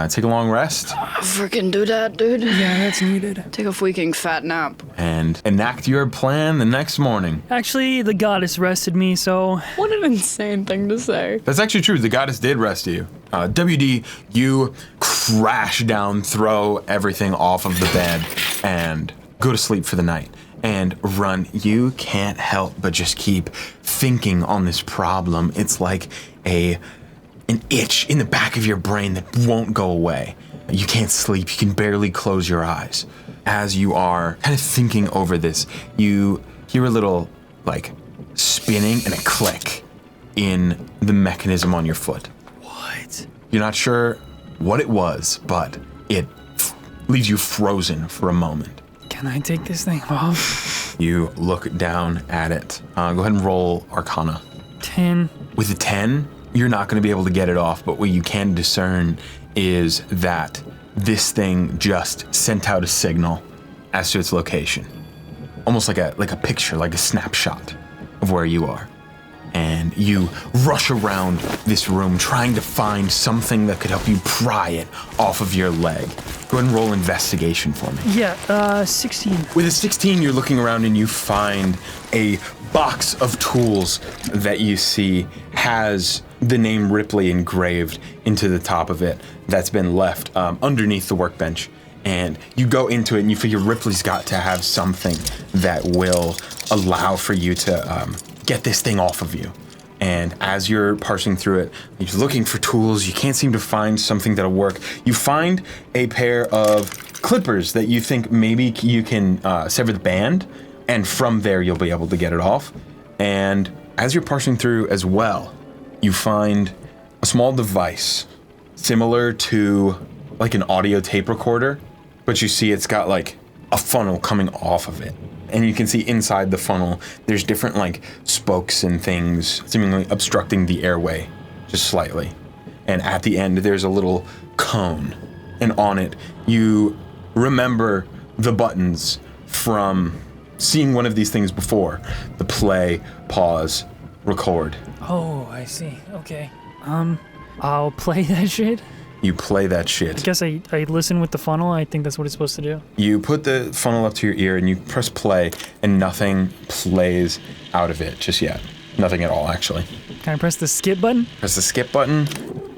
Take a long rest. Freaking do that, dude. Yeah, that's needed. Take a freaking fat nap. And enact your plan the next morning. Actually, the goddess rested me, so... What an insane thing to say. That's actually true. The goddess did rest you. WD, you crash down, throw everything off of the bed, and go to sleep for the night. And Run, you can't help but just keep thinking on this problem. It's like an itch in the back of your brain that won't go away. You can't sleep. You can barely close your eyes. As you are kind of thinking over this, you hear a little, spinning and a click in the mechanism on your foot. What? You're not sure what it was, but it leaves you frozen for a moment. Can I take this thing off? You look down at it. Go ahead and roll Arcana. 10. With a 10, you're not going to be able to get it off, but what you can discern is that this thing just sent out a signal as to its location. Almost like a picture, like a snapshot of where you are. And you rush around this room trying to find something that could help you pry it off of your leg. Go ahead and roll investigation for me. Yeah, 16. With a 16, you're looking around and you find a box of tools that you see has the name Ripley engraved into the top of it that's been left underneath the workbench. And you go into it and you figure Ripley's got to have something that will allow for you to get this thing off of you. And as you're parsing through it, you're looking for tools, you can't seem to find something that'll work. You find a pair of clippers that you think maybe you can sever the band, and from there you'll be able to get it off. And as you're parsing through as well, you find a small device similar to like an audio tape recorder, but you see it's got like a funnel coming off of it. And you can see inside the funnel, there's different like spokes and things seemingly obstructing the airway just slightly. And at the end, there's a little cone. And on it, you remember the buttons from seeing one of these things before. The play, pause, record. Oh, I see. Okay. I'll play that shit. You play that I shit. guess I listen with the funnel. I think that's what it's supposed to do. You put the funnel up to your ear and you press play, and nothing plays out of it just yet. Nothing at all, actually. Can I press the skip button? Press the skip button.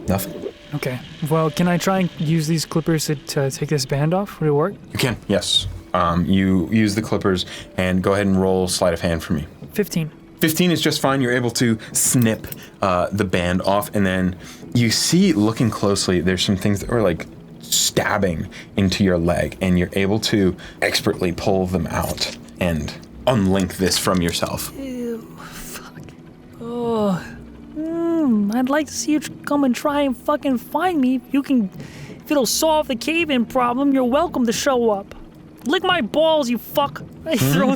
Nothing. Okay. Well, can I try and use these clippers to take this band off? Would it work? You can, yes. You use the clippers and go ahead and roll sleight of hand for me. 15. 15 is just fine. You're able to snip the band off, and then you see, looking closely, there's some things that are like stabbing into your leg, and you're able to expertly pull them out and unlink this from yourself. Ew, fuck. Oh. I'd like to see you come and try and fucking find me. If it'll solve the cave-in problem, you're welcome to show up. Lick my balls, you fuck. I throw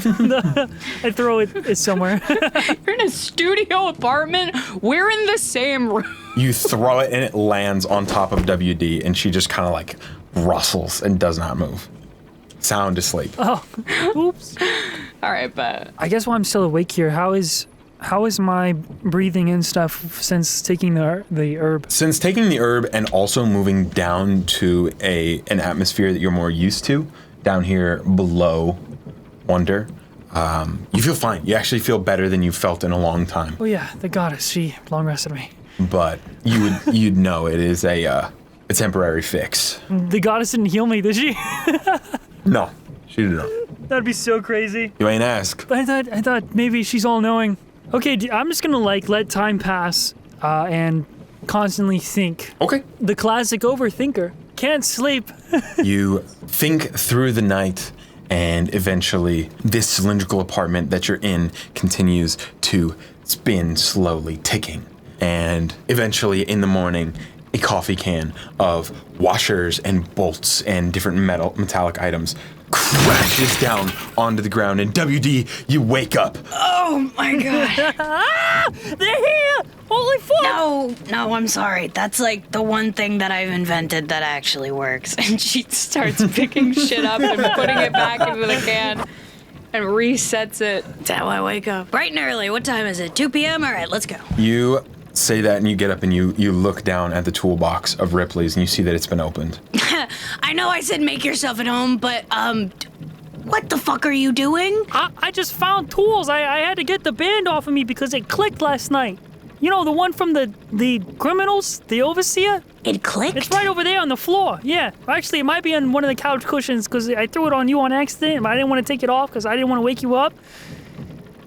it somewhere. You're in a studio apartment. We're in the same room. You throw it and it lands on top of WD, and she just kind of like rustles and does not move. Sound asleep. Oh, oops. All right, but I guess while I'm still awake here, how is my breathing and stuff since taking the herb? Since taking the herb and also moving down to an atmosphere that you're more used to, down here below Wonder, you feel fine. You actually feel better than you've felt in a long time. Oh yeah, the goddess, she long rested me. But you'd know it is a temporary fix. The goddess didn't heal me, did she? No, she did not. That'd be so crazy. You ain't ask. But I thought maybe she's all knowing. Okay, I'm just gonna let time pass and constantly think. Okay. The classic overthinker. Can't sleep. You think through the night, and eventually this cylindrical apartment that you're in continues to spin slowly, ticking. And eventually in the morning, a coffee can of washers and bolts and different metallic items crashes down onto the ground, and WD, you wake up. Oh my god. They're here! Holy fuck! No, I'm sorry. That's like the one thing that I've invented that actually works. and she starts picking shit up and putting it back into the can and resets it. That's how I wake up. Bright and early. What time is it? 2 p.m.? All right, let's go. You say that and you get up and you look down at the toolbox of Ripley's and you see that it's been opened. I know I said make yourself at home, but, what the fuck are you doing? I just found tools. I had to get the band off of me because it clicked last night. You know, the one from the criminals, the overseer? It clicked? It's right over there on the floor. Yeah. Actually, it might be on one of the couch cushions because I threw it on you on accident, but I didn't want to take it off because I didn't want to wake you up.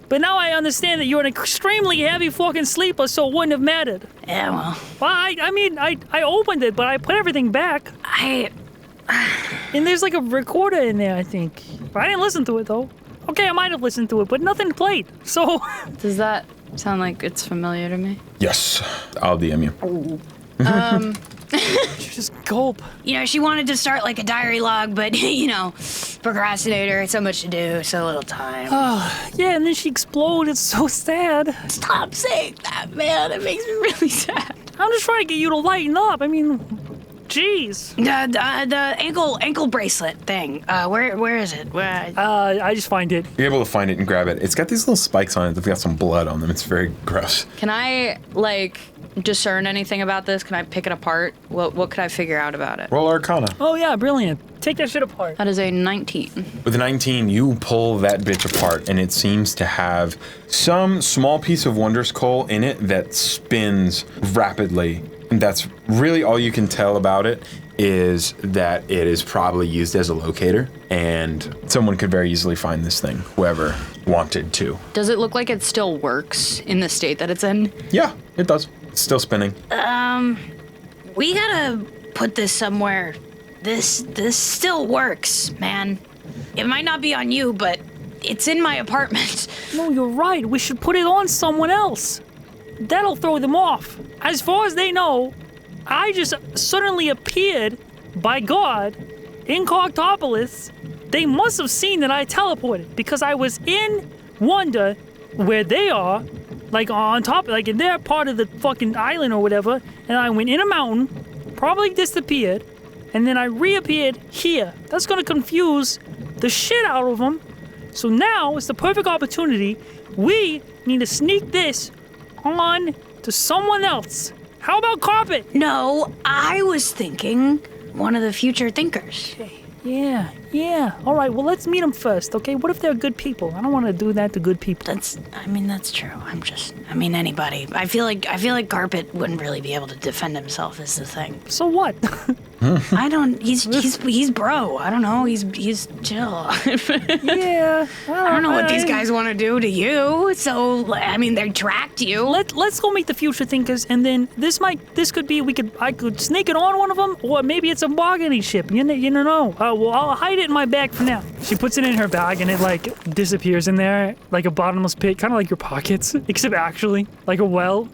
But now I understand that you're an extremely heavy fucking sleeper, so it wouldn't have mattered. Yeah, well. Well, I opened it, but I put everything back. And there's like a recorder in there, I think. I didn't listen to it, though. Okay, I might have listened to it, but nothing played, so... Does that sound like it's familiar to me? Yes, I'll DM you. Just gulp. You know, she wanted to start like a diary log, but, you know, procrastinator, so much to do, so little time. Yeah, and then she exploded. It's so sad. Stop saying that, man. It makes me really sad. I'm just trying to get you to lighten up. I mean, jeez. The ankle bracelet thing. Where is it? I just find it. You're able to find it and grab it. It's got these little spikes on it that've got some blood on them. It's very gross. Can I, discern anything about this? Can I pick it apart? What could I figure out about it? Roll Arcana. Oh, yeah, brilliant. Take that shit apart. That is a 19. With a 19, you pull that bitch apart, and it seems to have some small piece of Wondrous Coal in it that spins rapidly. And that's really all you can tell about it, is that it is probably used as a locator, and someone could very easily find this thing, whoever wanted to. Does it look like it still works in the state that it's in? Yeah, it does. It's still spinning. We gotta put this somewhere. This still works, man. It might not be on you, but it's in my apartment. No, you're right. We should put it on someone else. That'll throw them off. As far as they know, I just suddenly appeared by God in Cogtopolis. They must have seen that I teleported because I was in Wonder where they are, like on top, like in their part of the fucking island or whatever, and I went in a mountain, probably disappeared, and then I reappeared here. That's gonna confuse the shit out of them. So now is the perfect opportunity. We need to sneak this on to someone else. How about Carpet? No, I was thinking one of the future thinkers. Yeah. All right, well, let's meet them first, okay? What if they're good people? I don't want to do that to good people. That's true. Anybody. I feel like Carpet wouldn't really be able to defend himself is the thing. So what? He's bro. I don't know. He's chill. Yeah. I don't know what these guys want to do to you. So, I mean, they tracked you. Let's go meet the future thinkers, and then this could be, I could sneak it on one of them, or maybe it's a bargaining ship. You don't know. Well, I'll hide it in my bag for now. She puts it in her bag, and it like disappears in there like a bottomless pit, kind of like your pockets, except actually like a well.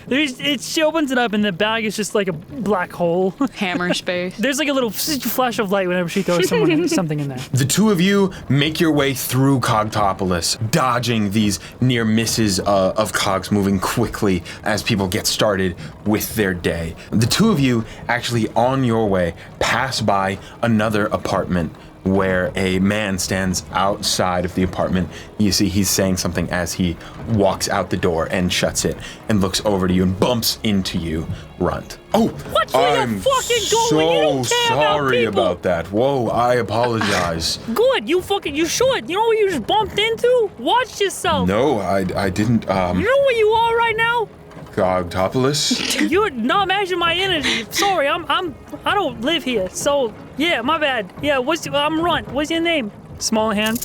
She opens it up, and the bag is just like a black hole. Hammer space. There's like a little flash of light whenever she throws something in there. The two of you make your way through Cogtopolis, dodging these near misses of cogs moving quickly as people get started with their day. The two of you actually on your way pass by another apartment where a man stands outside of the apartment. You see he's saying something as he walks out the door and shuts it and looks over to you and bumps into you, Runt. Oh, What's where you're fucking going? You don't care sorry about people. about that. Whoa, I apologize. Good, you should. You know what you just bumped into? Watch yourself. No, I didn't, You know where you are right now? Cogtopolis? You're not matching my energy. Sorry, I don't live here. So yeah, my bad. Yeah, I'm Runt. What's your name? Small hand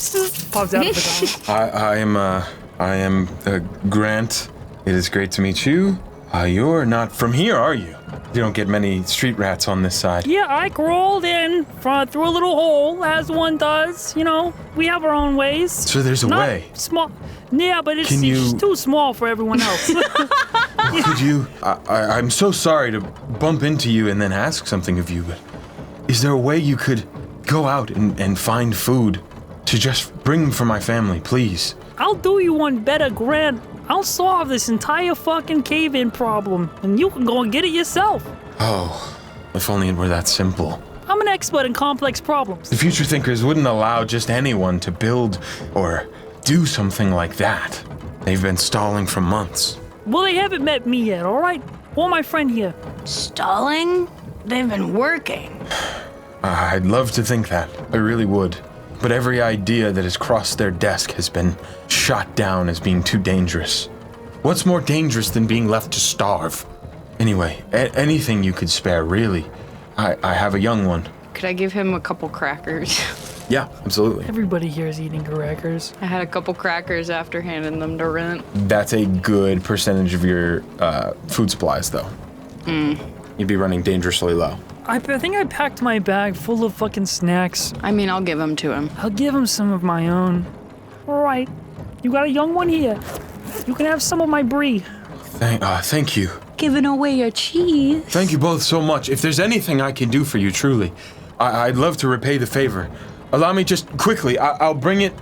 pops out of the ground. I am Grant. It is great to meet you. You're not from here, are you? You don't get many street rats on this side. Yeah, I crawled in through a little hole, as one does. You know, we have our own ways. So there's a Not way. Small. Yeah, but it's you- too small for everyone else. Could you? I'm so sorry to bump into you and then ask something of you, but is there a way you could go out and find food to just bring for my family, please? I'll do you one better, Grant. I'll solve this entire fucking cave-in problem, and you can go and get it yourself. Oh, if only it were that simple. I'm an expert in complex problems. The future thinkers wouldn't allow just anyone to build or do something like that. They've been stalling for months. Well, they haven't met me yet, all right? Or my friend here. Stalling? They've been working. I'd love to think that. I really would. But every idea that has crossed their desk has been shot down as being too dangerous. What's more dangerous than being left to starve? Anyway, anything you could spare, really. I have a young one. Could I give him a couple crackers? Yeah, absolutely. Everybody here is eating crackers. I had a couple crackers after handing them to Rent. That's a good percentage of your food supplies, though. You'd be running dangerously low. I think I packed my bag full of fucking snacks. I mean, I'll give them to him. I'll give him some of my own. All right, you got a young one here. You can have some of my brie. Thank you. Giving away your cheese. Thank you both so much. If there's anything I can do for you, truly, I'd love to repay the favor. Allow me just quickly. I'll bring it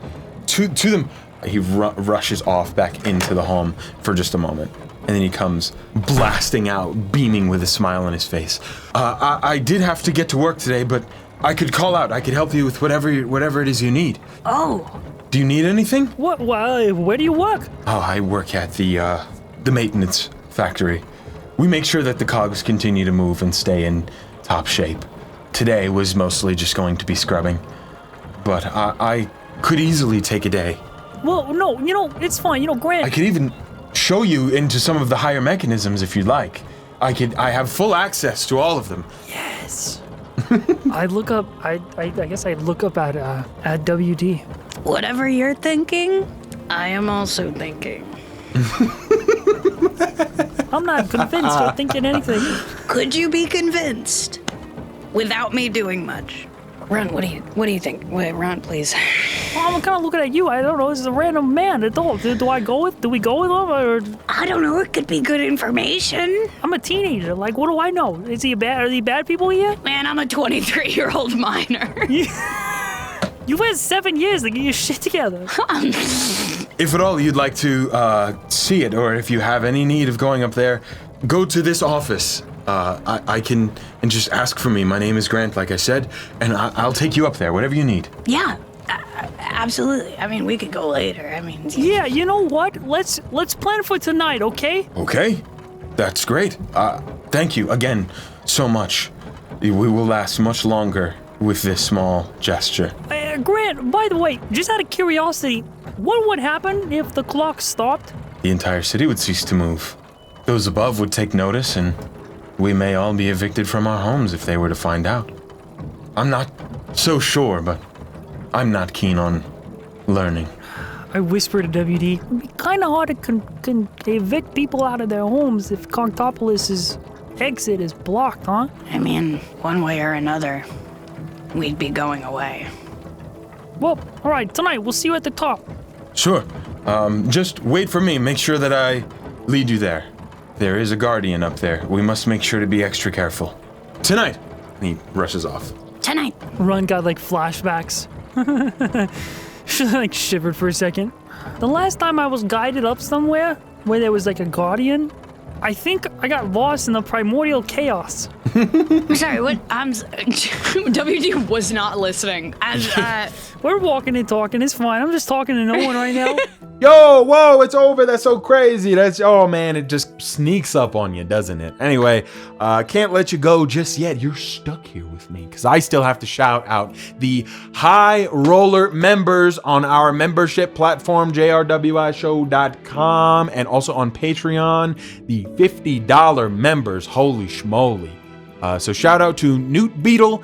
to them. He rushes off back into the home for just a moment. And then he comes blasting out, beaming with a smile on his face. I did have to get to work today, but I could call out. I could help you with whatever it is you need. Oh. Do you need anything? What? Where do you work? Oh, I work at the maintenance factory. We make sure that the cogs continue to move and stay in top shape. today was mostly just going to be scrubbing. But I could easily take a day. Well, no, it's fine. Grant. I could even show you into some of the higher mechanisms if you'd like. I have full access to all of them. Yes. I look up. I guess I look up at WD. Whatever you're thinking, I am also thinking. I'm not convinced or thinking anything. Could you be convinced without me doing much? Ron, what do you think? Wait, Ron, please. Well, I'm kind of looking at you. I don't know. This is a random man. Do we go with him or? I don't know. It could be good information. I'm a teenager. Like, what do I know? Are they bad people here? Man, I'm a 23-year-old minor. You've had 7 years to get your shit together. If at all you'd like to see it, or if you have any need of going up there, go to this office. I can and just ask for me. My name is Grant, like I said, and I'll take you up there, whatever you need. Yeah, absolutely. I mean, we could go later. I mean, Yeah, you know what? Let's plan for tonight, okay? Okay, that's great. Thank you again so much. We will last much longer with this small gesture. Grant, by the way, just out of curiosity, what would happen if the clock stopped? The entire city would cease to move. Those above would take notice, and we may all be evicted from our homes if they were to find out. I'm not so sure, but I'm not keen on learning. I whispered to WD, it'd be kind of hard to evict people out of their homes if Cogtopolis' exit is blocked, huh? I mean, one way or another, we'd be going away. Well, all right, tonight, we'll see you at the top. Sure. Just wait for me. Make sure that I lead you there. There is a guardian up there. We must make sure to be extra careful. Tonight. And he rushes off. Tonight. Ron got like flashbacks. She like shivered for a second. The last time I was guided up somewhere where there was like a guardian, I think I got lost in the primordial chaos. Sorry, what? WD was not listening. We're walking and talking. It's fine. I'm just talking to no one right now. Yo, whoa, it's over. That's so crazy. Oh man, it just sneaks up on you, doesn't it? Anyway, can't let you go just yet. You're stuck here with me because I still have to shout out the High Roller members on our membership platform, jrwishow.com, and also on Patreon, the $50 members. Holy schmoly. So shout out to Newt Beetle,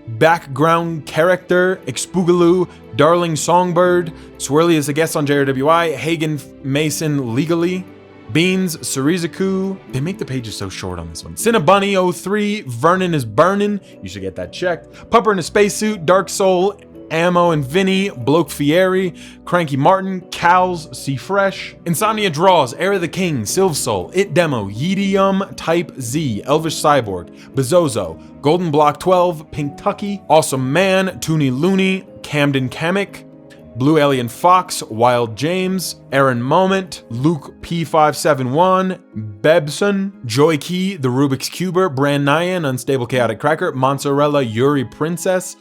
background character, Expoogaloo, Darling Songbird, Swirly as a guest on JRWI, Hagen Mason legally, Beans, Sarizaku. They make the pages so short on this one. Cinnabunny 03, Vernon is burning. You should get that checked. Pupper in a spacesuit, Dark Soul, Ammo and Vinny, Bloke Fieri, Cranky Martin, Cows, C Fresh, Insomnia Draws, Air of the King, Sylv Soul, It Demo, Yedium, Type Z, Elvish Cyborg, Bezozo, Golden Block 12, Pink Tucky, Awesome Man, Toony Looney, Camden Kamek, Blue Alien Fox, Wild James, Aaron Moment, Luke P571, Bebson, Joy Key, The Rubik's Cuber, Brand Nyan, Unstable Chaotic Cracker, Mozzarella, Yuri Princess,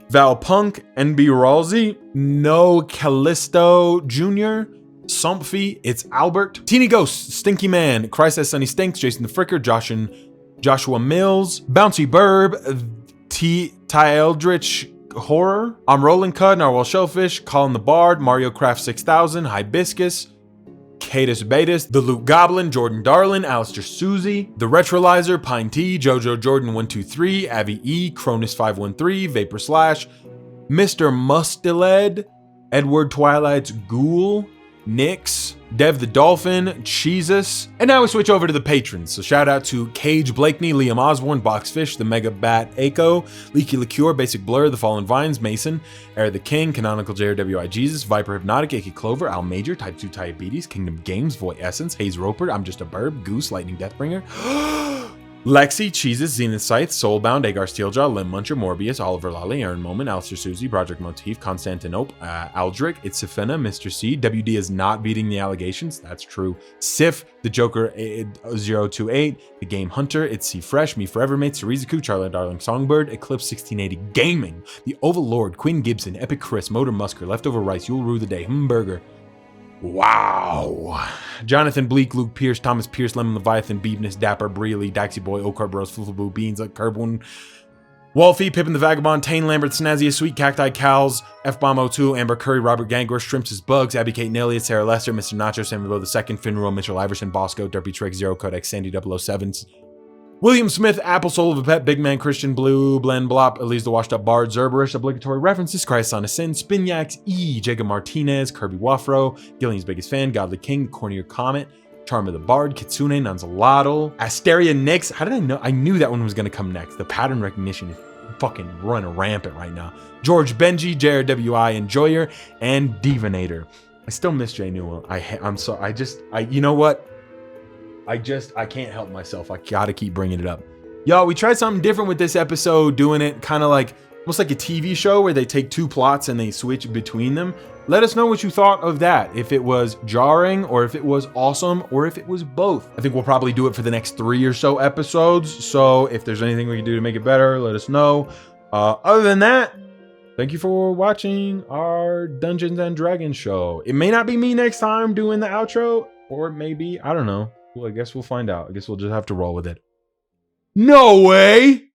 Val Punk, NB Ralsey, No Callisto Jr., Sumphy, It's Albert, Teeny Ghost, Stinky Man, Christ as Sunny Stinks, Jason the Fricker, Joshua Mills, Bouncy Burb, Ty Eldritch Horror, I'm Rolling Cud, Narwhal Shellfish, Colin the Bard, Mario Craft 6000, Hibiscus, Cadus Betis, The Luke Goblin, Jordan Darlin, Alistair Susie, The Retrolyzer, Pine T, Jojo Jordan 123, Avi E, Cronus 513, Vapor Slash, Mr. Musteled, Edward Twilight's Ghoul, Nyx, Dev the Dolphin, Cheesus, and now we switch over to the patrons. So shout out to Cage Blakeney, Liam Osborne, Boxfish, The Mega Bat Echo, Leaky Liqueur, Basic Blur, The Fallen Vines, Mason, Air the King, Canonical JRWI Jesus, Viper Hypnotic, Icky Clover, Al Major, Type 2 Diabetes, Kingdom Games, Void Essence, Haze Roper, I'm Just a Burb, Goose, Lightning Deathbringer, Lexi, Cheeses, Zenith Scythe, Soulbound, Agar Steeljaw, Limb Muncher, Morbius, Oliver Lally, Aaron Moment, Alistair Susie, Broderick Motif, Constantinope, Aldric, Itzafena, Mr. C, WD is not beating the allegations, that's true, Sif, The Joker 028, The Game Hunter, It's C Fresh, Me Forever Mate, Sarizaku, Charlie Darling Songbird, Eclipse 1680 Gaming, The Overlord, Quinn Gibson, Epic Chris, Motor Musker, Leftover Rice, You'll Rue the Day, Humburger. Wow. Jonathan Bleak, Luke Pierce, Thomas Pierce, Lemon Leviathan, Beebness, Dapper, Breely, Daxy Boy, Ocar Bros, Fluffaboo, Beans, Curbone, Wolfie, Pippin the Vagabond, Tane Lambert, Snazzy, Sweet Cacti, Cows, F-Bomb 02, Amber Curry, Robert Gangor, Shrimps is Bugs, Abby Kate Elliott, Sarah Lester, Mr. Nacho, Samuel II, Finro, Mitchell Iverson, Bosco, Derpy Trick, Zero Codex, Sandy 007s, William Smith, Apple Soul of a Pet, Big Man, Christian Blue, Blend Blop, Elise the Washed Up Bard, Zerberish, Obligatory References, Christ Son of Sin, Spinyax, E, Jacob Martinez, Kirby Wafro, Gillian's Biggest Fan, Godly King, Cornier Comet, Charm of the Bard, Kitsune, Nunzalotl, Asteria Nix. How did I know? I knew that one was going to come next. The pattern recognition is fucking running rampant right now. George Benji, JRWI Enjoyer, and Divinator. I still miss Jay Newell. I'm sorry. You know what? I can't help myself. I gotta keep bringing it up. Y'all, we tried something different with this episode, doing it kind of like, almost like a TV show where they take two plots and they switch between them. Let us know what you thought of that. If it was jarring, or if it was awesome, or if it was both. I think we'll probably do it for the next 3 or so episodes. So if there's anything we can do to make it better, let us know. Other than that, thank you for watching our Dungeons and Dragons show. It may not be me next time doing the outro, or maybe, I don't know. Well, I guess we'll find out. I guess we'll just have to roll with it. No way!